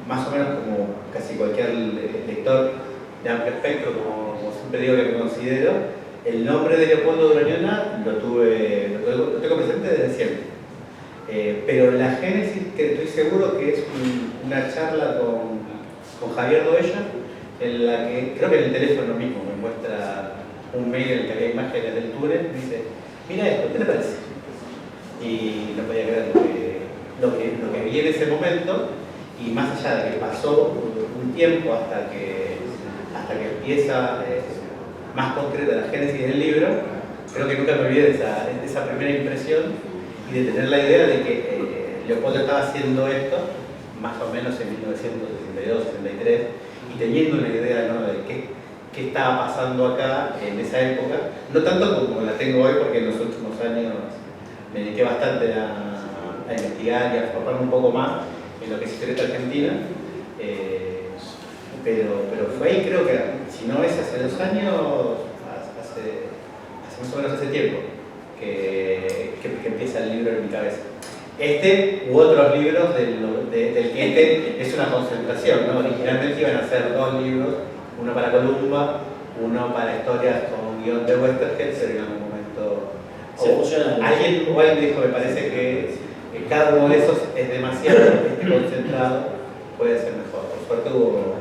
más o menos como casi cualquier lector de amplio espectro, como siempre digo que me considero, el nombre de Leopoldo de Ureñona lo tengo presente desde siempre. Pero la génesis, que estoy seguro que es una charla con Javier Doella, en la que creo que en el teléfono mismo me muestra un mail en el que había imágenes del túnel, me dice, mira esto, ¿qué te parece? Y no podía creer lo que vi en ese momento, y más allá de que pasó un tiempo hasta que empieza más concreta la génesis del libro, creo que nunca me olvidé de esa primera impresión y de tener la idea de que Leopoldo estaba haciendo esto más o menos en 1962-63 y teniendo una idea, ¿no?, de qué estaba pasando acá en esa época, no tanto como la tengo hoy, porque en los últimos años me dediqué bastante a investigar y a formarme un poco más en lo que es historieta argentina, pero fue ahí, creo que, si no es hace 2 años, hace más o menos hace tiempo que empieza el libro en mi cabeza. Este u otros libros del que es una concentración, ¿no? Originalmente iban a ser 2 libros, uno para Columba, uno para historias con guión de Westergel, pero en algún momento alguien me dijo, me parece que cada uno de esos es demasiado concentrado, puede ser mejor. Por suerte hubo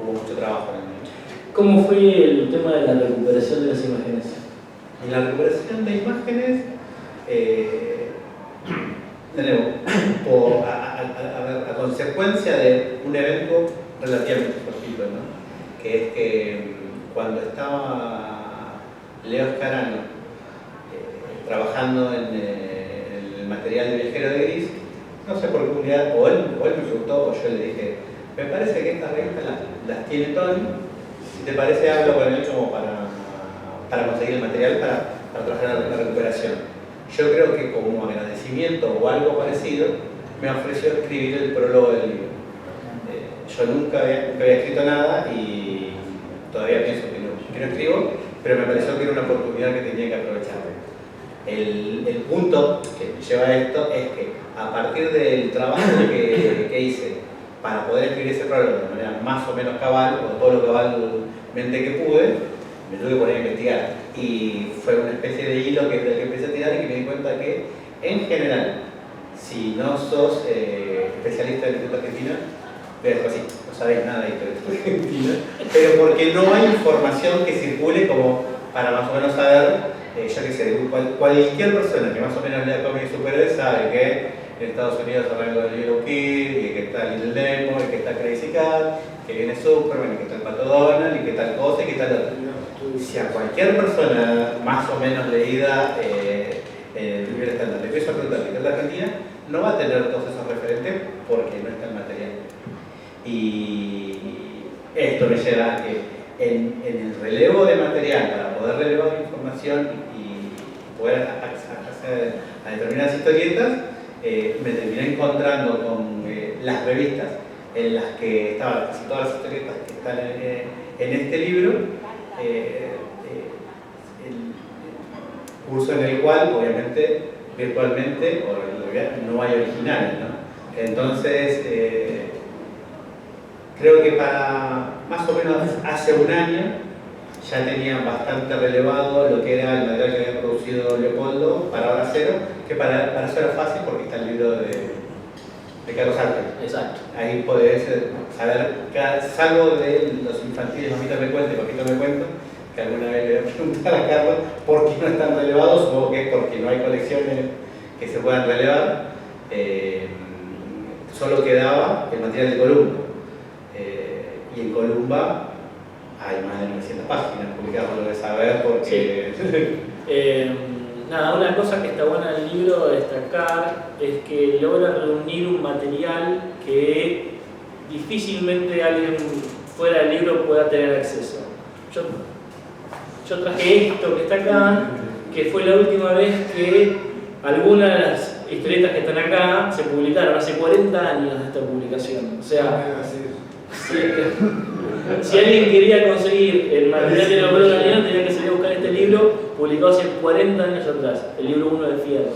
mucho trabajo en el medio. ¿Cómo fue el tema de la recuperación de las imágenes? En la recuperación de imágenes, de nuevo, a consecuencia de un evento relativamente cortito, ¿no?, que es que cuando estaba Leo Scarano trabajando en el material de Viajero de Gris, no sé por qué unidad, o él me preguntó, o yo le dije, me parece que estas revistas las tiene Tony, si te parece hablo con él como para conseguir el material para trabajar en la recuperación. Yo creo que como agradecimiento o algo parecido, me ofreció escribir el prólogo del libro. Yo nunca había escrito nada y todavía pienso que no escribo, pero me pareció que era una oportunidad que tenía que aprovechar. El punto que me lleva a esto es que a partir del trabajo que hice para poder escribir ese prólogo de manera más o menos cabal, o todo lo cabalmente que pude, me tuve que poner a investigar. Y fue una especie de hilo del que empecé a tirar y que me di cuenta que, en general, si no sos especialista en historia argentina, pero así, no sabéis nada de historia argentina, pero porque no hay información que circule como para más o menos saber, yo qué sé, cualquier persona que más o menos lea cómics superhéroes sabe que en Estados Unidos arrancó el Little Kid, y que está Little Nemo, y que está Crazy Cat, que viene Superman, y que está el Pato Donald, y que tal cosa, y que tal otra. Si a cualquier persona más o menos leída el primer estándar le empiezo a preguntar literatura argentina, no va a tener todos esos referentes porque no está el material. Y esto me lleva a que en el relevo de material, para poder relevar información y poder acceder a determinadas historietas, me terminé encontrando con las revistas en las que estaban casi todas las historietas que están en este libro, el curso en el cual, obviamente, virtualmente, no hay originales, ¿no? Entonces, creo que para más o menos hace un año ya tenía bastante relevado lo que era el material que había producido Leopoldo para Hora Cero, que para eso era fácil porque está el libro de Carlos Arte. Exacto. Ahí podés saber, salvo de los infantiles, Mamita me cuenta y Papito me cuenta, que alguna vez le voy a preguntar a Carlos por qué no están relevados, supongo que es porque no hay colecciones que se puedan relevar. Solo quedaba el material de Columba. Y en Columba hay más de 900 páginas publicadas, lo de saber porque... Sí. Nada, una cosa que está buena en el libro destacar es que logra reunir un material que difícilmente alguien fuera del libro pueda tener acceso. Yo traje esto que está acá, que fue la última vez que algunas de las historietas que están acá se publicaron, hace 40 años de esta publicación. O sea, Si alguien quería conseguir el material de los Pueblos Ucranianos, tenía que salir a buscar este libro, publicado hace 40 años atrás, el libro 1 de Fierro.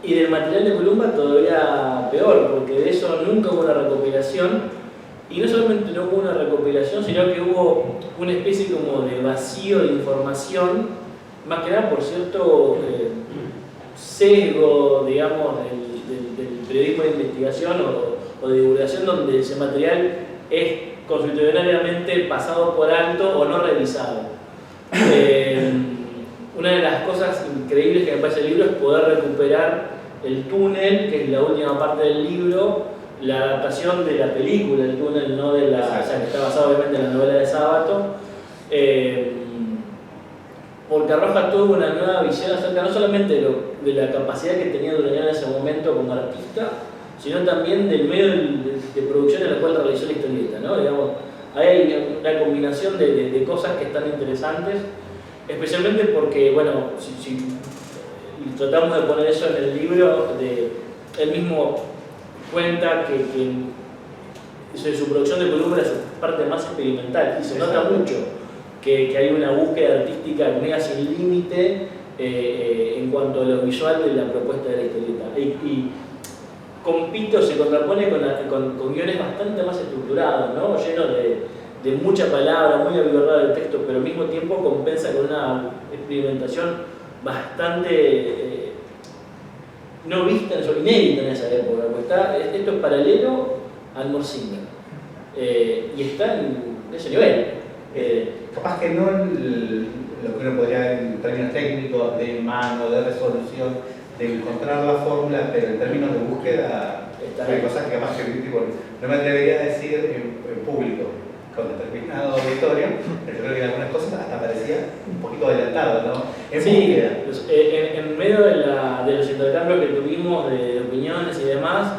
Y del material de Columba todavía peor, porque de eso nunca hubo una recopilación. Y no solamente no hubo una recopilación, sino que hubo una especie como de vacío de información, más que nada por cierto sesgo, digamos, del periodismo de investigación o de divulgación, donde ese material es constitucionalmente pasado por alto o no revisado. Una de las cosas increíbles que me parece el libro es poder recuperar el túnel, que es la última parte del libro, la adaptación de la película, el túnel, no de la, o sea, que está basado obviamente en la novela de Sábato, porque arroja toda una nueva visión acerca no solamente de la capacidad que tenía Durañón en ese momento como artista, sino también del medio de producción en el cual realizó la historieta, ¿no? Digamos, hay una combinación de cosas que están interesantes, especialmente porque, bueno, si tratamos de poner eso en el libro, él mismo cuenta que su producción de Columba es parte más experimental y se nota mucho que hay una búsqueda artística mega sin límite en cuanto a lo visual de la propuesta de la historieta. Y compito se contrapone con guiones bastante más estructurados, ¿no? Llenos de mucha palabra, muy abigarrado el texto, pero al mismo tiempo compensa con una experimentación bastante no vista, inédita en esa época, porque esto es paralelo al Morsinger, y está en ese nivel. Capaz que no lo que uno podría en términos técnicos, de mano, de resolución, de encontrar la fórmula, pero en términos de búsqueda hay cosas que capaz que tipo, no me atrevería a decir en público con determinado auditorio, pero yo creo que en algunas cosas hasta parecía un poquito adelantado, ¿no? Sí, en medio de los intercambios que tuvimos de opiniones y demás,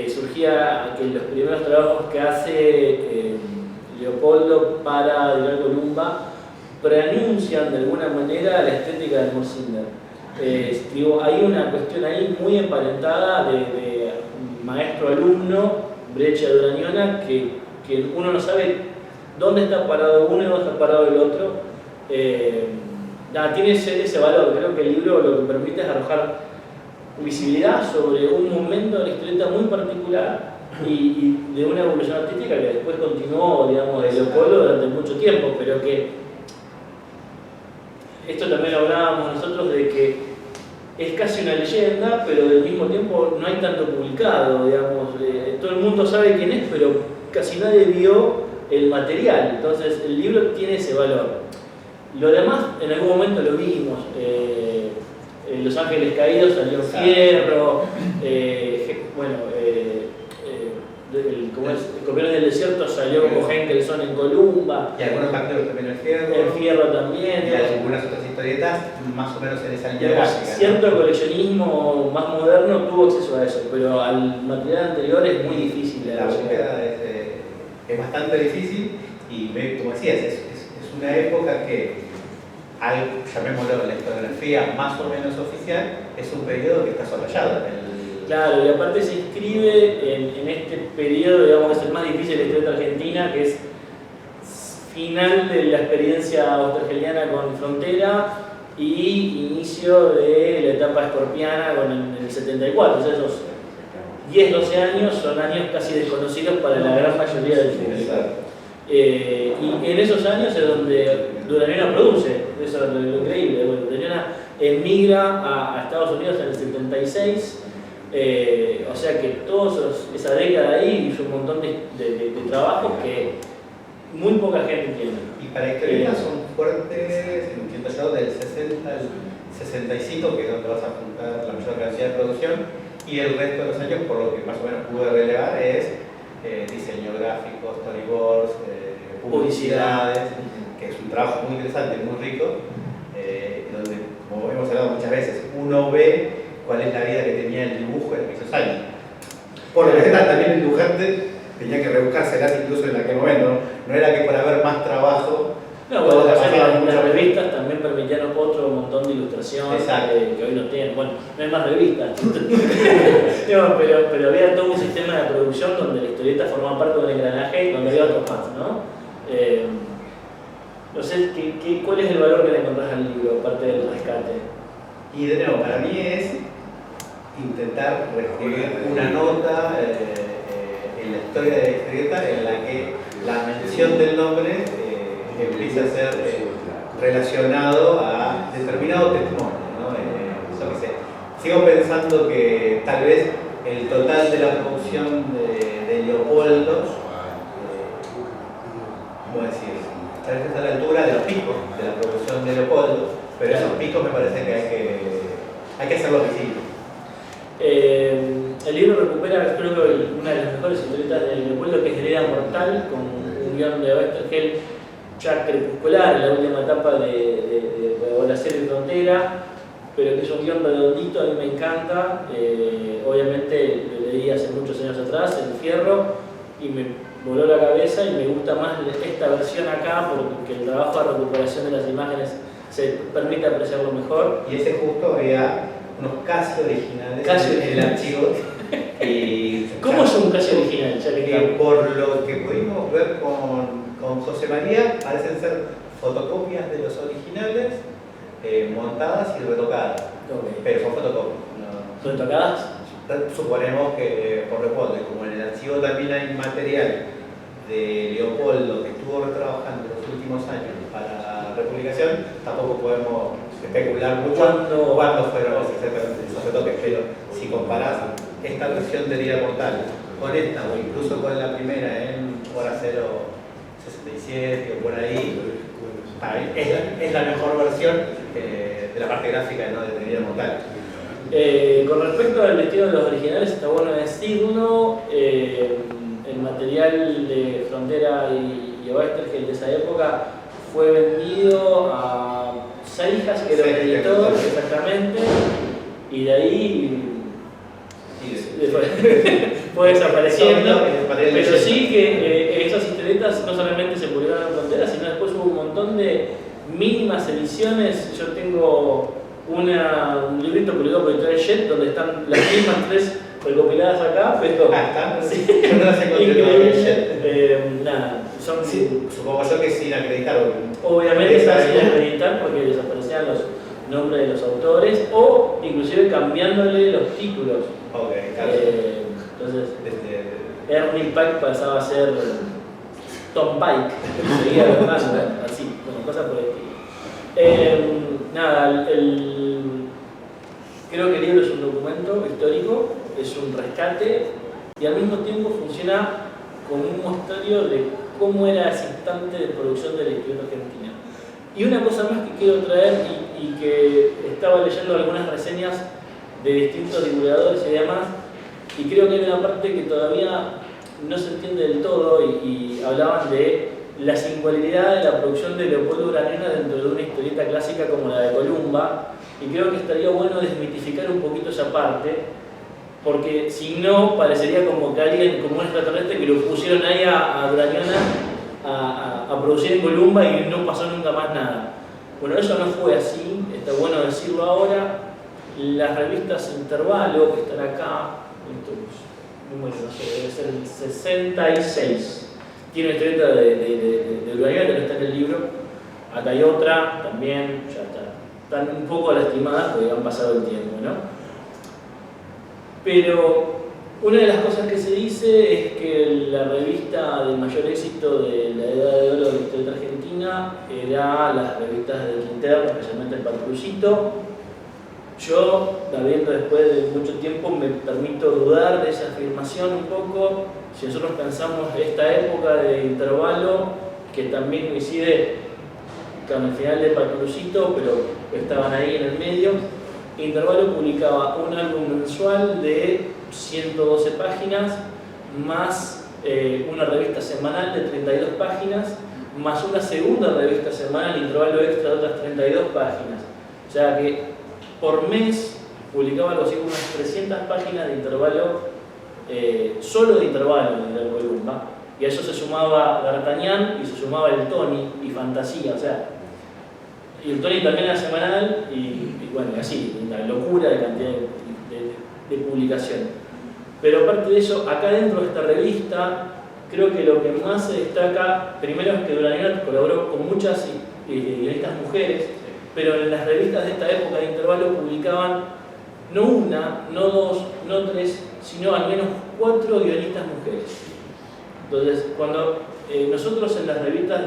surgía que los primeros trabajos que hace Leopoldo para Editorial Columba preanuncian de alguna manera la estética del Morsinger. Digo, hay una cuestión ahí muy emparentada de maestro-alumno, brecha durañona, que uno no sabe dónde está parado uno y dónde está parado el otro. Tiene ese valor. Creo que el libro lo que permite es arrojar visibilidad sobre un momento de la historieta muy particular y de una evolución artística que después continuó, digamos, de Leopoldo durante mucho tiempo, pero que esto también lo hablábamos nosotros de que es casi una leyenda, pero al mismo tiempo no hay tanto publicado, digamos, todo el mundo sabe quién es, pero casi nadie vio el material, entonces el libro tiene ese valor. Lo demás en algún momento lo vimos, en Los Ángeles Caídos salió Fierro, el Copión del Desierto salió como Henkelson en Columba. Y algunos capítulos también en Fierro. En Fierro también. Y algunas otras historietas más o menos en esa línea gráfica. Cierto coleccionismo más moderno tuvo acceso a eso, pero al material anterior es muy difícil. La búsqueda es bastante difícil y, como decías, es una época que, llamémoslo la historiografía más o menos oficial, es un periodo que está sobrellado. Claro, y aparte se inscribe en este periodo, digamos, que es el más difícil de la historia argentina, que es final de la experiencia australiana con Frontera y inicio de la etapa escorpiana en el 74. O sea, esos 10-12 años son años casi desconocidos para la gran mayoría del público. Y en esos años es donde Durañona produce, eso es lo increíble. Durañona emigra a Estados Unidos en el 76. O sea que toda esa década ahí hizo un montón de trabajos que muy poca gente tiene. Y para historietas son fuertes, entiendo yo, del 60 al 65, que es donde vas a juntar la mayor cantidad de producción, y el resto de los años, por lo que más o menos pude relevar, es diseño gráfico, storyboards, publicidades, que es un trabajo muy interesante, muy rico, donde, como hemos hablado muchas veces, uno ve cuál es la vida que tenía el dibujo en esos años. Por lo que también el dibujante tenía que rebuscárselas incluso en aquel momento, no era que por haber más trabajo... No, bueno, las revistas también permitían otro montón de ilustración Exacto. que hoy no tienen. Bueno, no hay más revistas. No, pero había todo un sistema de producción donde la historieta formaba parte de un engranaje donde había otros más, ¿no? No sé, ¿cuál es el valor que le encontrás al libro, aparte del rescate? Y de nuevo, para mí es intentar reescribir una nota en la historia de la historieta en la que la mención del nombre empieza a ser relacionado a determinado testimonio, ¿no? Yo qué sé. Sigo pensando que tal vez el total de la producción de Leopoldo, ¿cómo decir? Tal vez está a la altura de los picos de la producción de Leopoldo, pero esos picos me parece que hay que hacerlo visible. El libro recupera, creo que una de las mejores historietas de Leopoldo, que es Herida Mortal, con un guión de Oesterheld ya crepuscular, en la última etapa de la serie Frontera, pero que es un guión redondito, a mí me encanta. Obviamente lo leí hace muchos años atrás, El Fierro, y me voló la cabeza, y me gusta más esta versión acá porque el trabajo de recuperación de las imágenes se permite apreciarlo mejor. Y ese justo había unos casi originales en el archivo. Y, ¿Cómo es un casi original? Ya que por lo que pudimos ver con José María, parecen ser fotocopias de los originales montadas y retocadas. Okay. Pero son fotocopias. ¿Son tocadas? Suponemos que por Leopoldo, y como en el archivo también hay material de Leopoldo que estuvo trabajando en los últimos años para la republicación, tampoco podemos especular mucho cuándo fueron exactamente esos retoques, pero si comparás esta versión de Herida Mortal con esta, o incluso con la primera en Hora 067 o por ahí, para mí es la mejor versión de la parte gráfica, ¿no?, de Herida Mortal. Con respecto al vestido de los originales, está bueno decirlo, el material de Frontera y Oesterheld de esa época fue vendido a Seijas, que era el editor, exactamente, y de ahí fue desapareciendo. Pero sí que esas historietas no solamente se publicaron en Frontera, sino después hubo un montón de mínimas ediciones. Yo tengo un librito publicado por Editorial Jet donde están las mismas tres recopiladas acá, pero ¿Están? sí, Yo no las encontré increíble. Nada, son supongo yo que sin acreditar. obviamente están sin acreditar porque desaparecían los nombres de los autores o inclusive cambiándole los títulos. Okay, claro. Entonces Ernie Pike pasaba a ser Tom Pike, seguía hablando, así, bueno, cosas por el estilo. Nada, creo que el libro es un documento histórico, es un rescate y al mismo tiempo funciona como un muestrario de cómo era ese instante de producción de la historieta argentina. Y una cosa más que quiero traer y que estaba leyendo algunas reseñas de distintos divulgadores y demás, y creo que hay una parte que todavía no se entiende del todo y hablaban de la singularidad de la producción de Leopoldo Urdaneta dentro de una historieta clásica como la de Columba, y creo que estaría bueno desmitificar un poquito esa parte, porque si no parecería como que alguien, como un extraterrestre, que lo pusieron ahí a Urdaneta a producir en Columba y no pasó nunca más nada. Bueno, eso no fue así, está bueno decirlo ahora. Las revistas Intervalo, que están acá, número, no sé, debe ser el 66, tiene una historieta de Urdaneta que está en el libro. Acá hay otra, también, ya están un poco lastimadas porque han pasado el tiempo, ¿no? Pero una de las cosas que se dice es que la revista de mayor éxito de la Edad de Oro de la historieta argentina era las revistas del Quinterno, especialmente el Patrulcito. Yo, habiendo después de mucho tiempo, me permito dudar de esa afirmación un poco. Si nosotros pensamos esta época de Intervalo, que también coincide con el final del Patrulcito, pero estaban ahí en el medio, Intervalo publicaba un álbum mensual de 112 páginas, más una revista semanal de 32 páginas, más una segunda revista semanal, Intervalo Extra, de otras 32 páginas. O sea que por mes publicaba algo así como unas 300 páginas de Intervalo, solo de Intervalo en la Columba, y a eso se sumaba D'Artagnan y se sumaba el Tony y Fantasía. O sea, y el Tony también era semanal, y bueno, y así, una locura de cantidad de publicación. Pero aparte de eso, acá dentro de esta revista, creo que lo que más se destaca, primero es que Duranera colaboró con muchas guionistas mujeres, pero en las revistas de esta época de intervalo publicaban no una, no dos, no tres, sino al menos 4 guionistas mujeres. Entonces, cuando nosotros en las revistas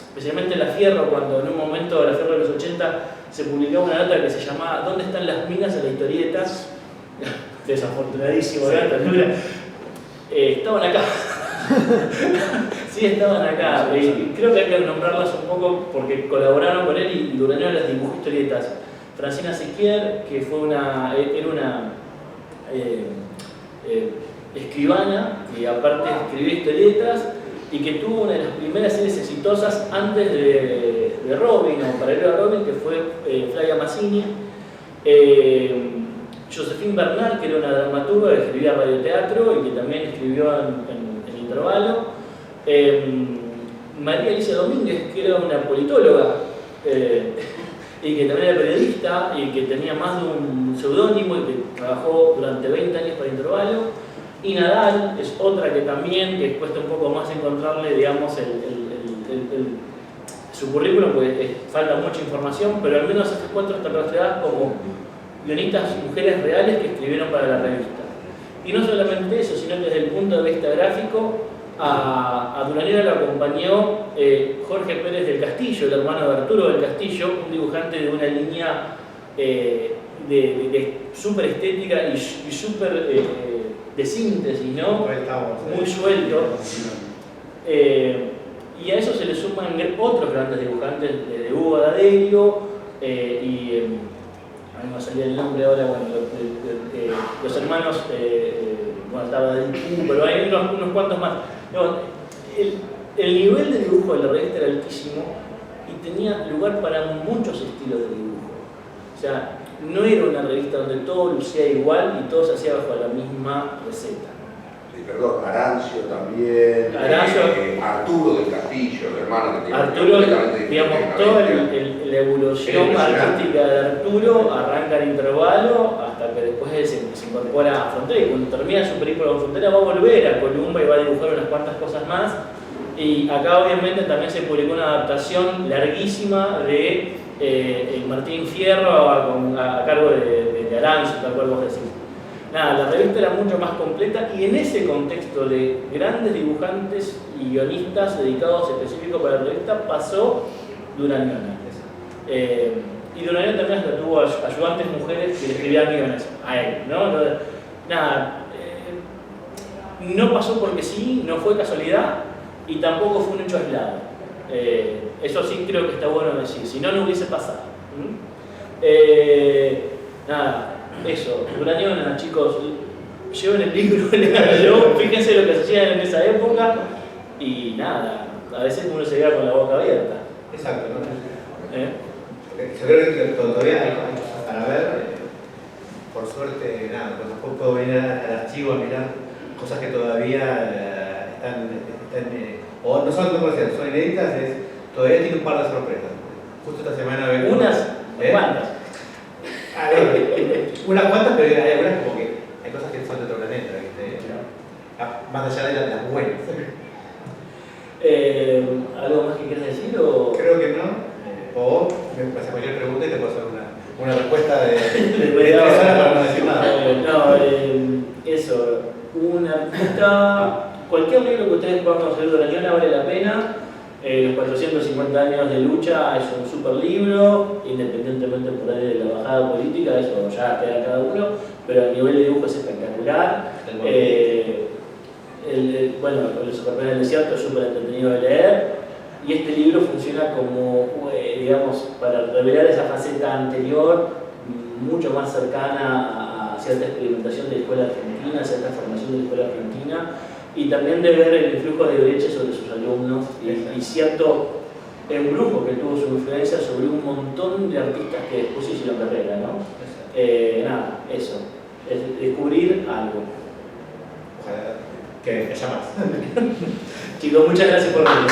especialmente La Fierro, cuando en un momento La Fierro de los 80 se publicaba una nota que se llamaba ¿Dónde están las minas en la historieta? Desafortunadísimo, ¿verdad? Estaban acá. Sí, estaban acá. Creo que hay que nombrarlas un poco porque colaboraron con él y Duranera las dibujó historietas. Francina Sequier, que fue era una escribana que aparte escribía historietas y que tuvo una de las primeras series exitosas antes de Robin, o paralelo a Robin, que fue Flavia Mazzini. Josephine Bernal, que era una dramaturga que escribía radioteatro y que también escribió en intervalo. María Alicia Domínguez, que era una politóloga y que también era periodista y que tenía más de un seudónimo y que trabajó durante 20 años para intervalo. Y Nadal es otra que también, que cuesta un poco más encontrarle, digamos, su currículum, porque falta mucha información, pero al menos esas 4 están rastreadas como guionistas mujeres reales que escribieron para la revista. Y no solamente eso, sino que desde el punto de vista gráfico, a Duranera lo acompañó Jorge Pérez del Castillo, el hermano de Arturo del Castillo, un dibujante de una línea de súper estética y súper de síntesis, ¿no? Muy suelto. Y a eso se le suman otros grandes dibujantes, de Hugo D'Adelio y a mí me va a salir el nombre ahora, bueno, los hermanos, bueno, estaba del pero hay unos cuantos más. No, el nivel de dibujo de la revista era altísimo y tenía lugar para muchos estilos de dibujo. O sea, no era una revista donde todo lucía igual y todo se hacía bajo la misma receta. Sí, perdón, Arancio también, Arturo del Castillo, el hermano que tiene Arturo, digamos, toda la evolución artística de Arturo arranca en intervalo hasta que después se incorpora a Frontera, y cuando termina su película con Frontera va a volver a Columba y va a dibujar unas cuantas cosas más. Y acá obviamente también se publicó una adaptación larguísima de Martín Fierro a cargo de Arancio, tal cual vos decís. Nada, la revista era mucho más completa y en ese contexto de grandes dibujantes y guionistas dedicados específicos para la revista pasó Duranera. Y Duranera también hasta tuvo ayudantes mujeres que le escribían guiones a él, ¿no? Nada, no pasó porque sí, no fue casualidad y tampoco fue un hecho aislado. Eso sí creo que está bueno decir, si no, no hubiese pasado. Nada. Eso, Duranera, chicos, lleven el libro, léanlo, fíjense lo que se hacía en esa época y nada, a veces uno se queda con la boca abierta. Exacto, ¿no? Yo creo que todavía hay cosas para ver, por suerte, nada, pues puedo venir al archivo a mirar cosas que todavía están o no son comerciales, son inéditas, todavía tiene un par de sorpresas. Justo esta semana vengo. ¿Unas? ¿Cuántas? Unas cuantas, pero hay algunas como que hay cosas que son de otro planeta, ¿viste? Más allá de las buenas. ¿Algo más que quieras decir? O... Creo que no. O me hace cualquier pregunta y te puedo hacer una respuesta de 3 horas para no decir nada. Eso. Un artista. Cualquier libro que ustedes puedan conseguir de Duranera vale la pena. Los 450 años de lucha es un super libro, independientemente por ahí de la bajada política, eso ya queda cada uno, pero el nivel de dibujo es espectacular. Bueno, el Superman del Desierto es súper entretenido de leer, y este libro funciona como, digamos, para revelar esa faceta anterior, mucho más cercana a cierta experimentación de la escuela argentina, cierta formación de la escuela argentina, y también de ver el influjo de Breche sobre sus alumnos y cierto embrujo que tuvo su influencia sobre un montón de artistas que después hicieron carrera, ¿no? Nada, eso, es descubrir algo. Ojalá que haya más. Chicos, muchas gracias por venir.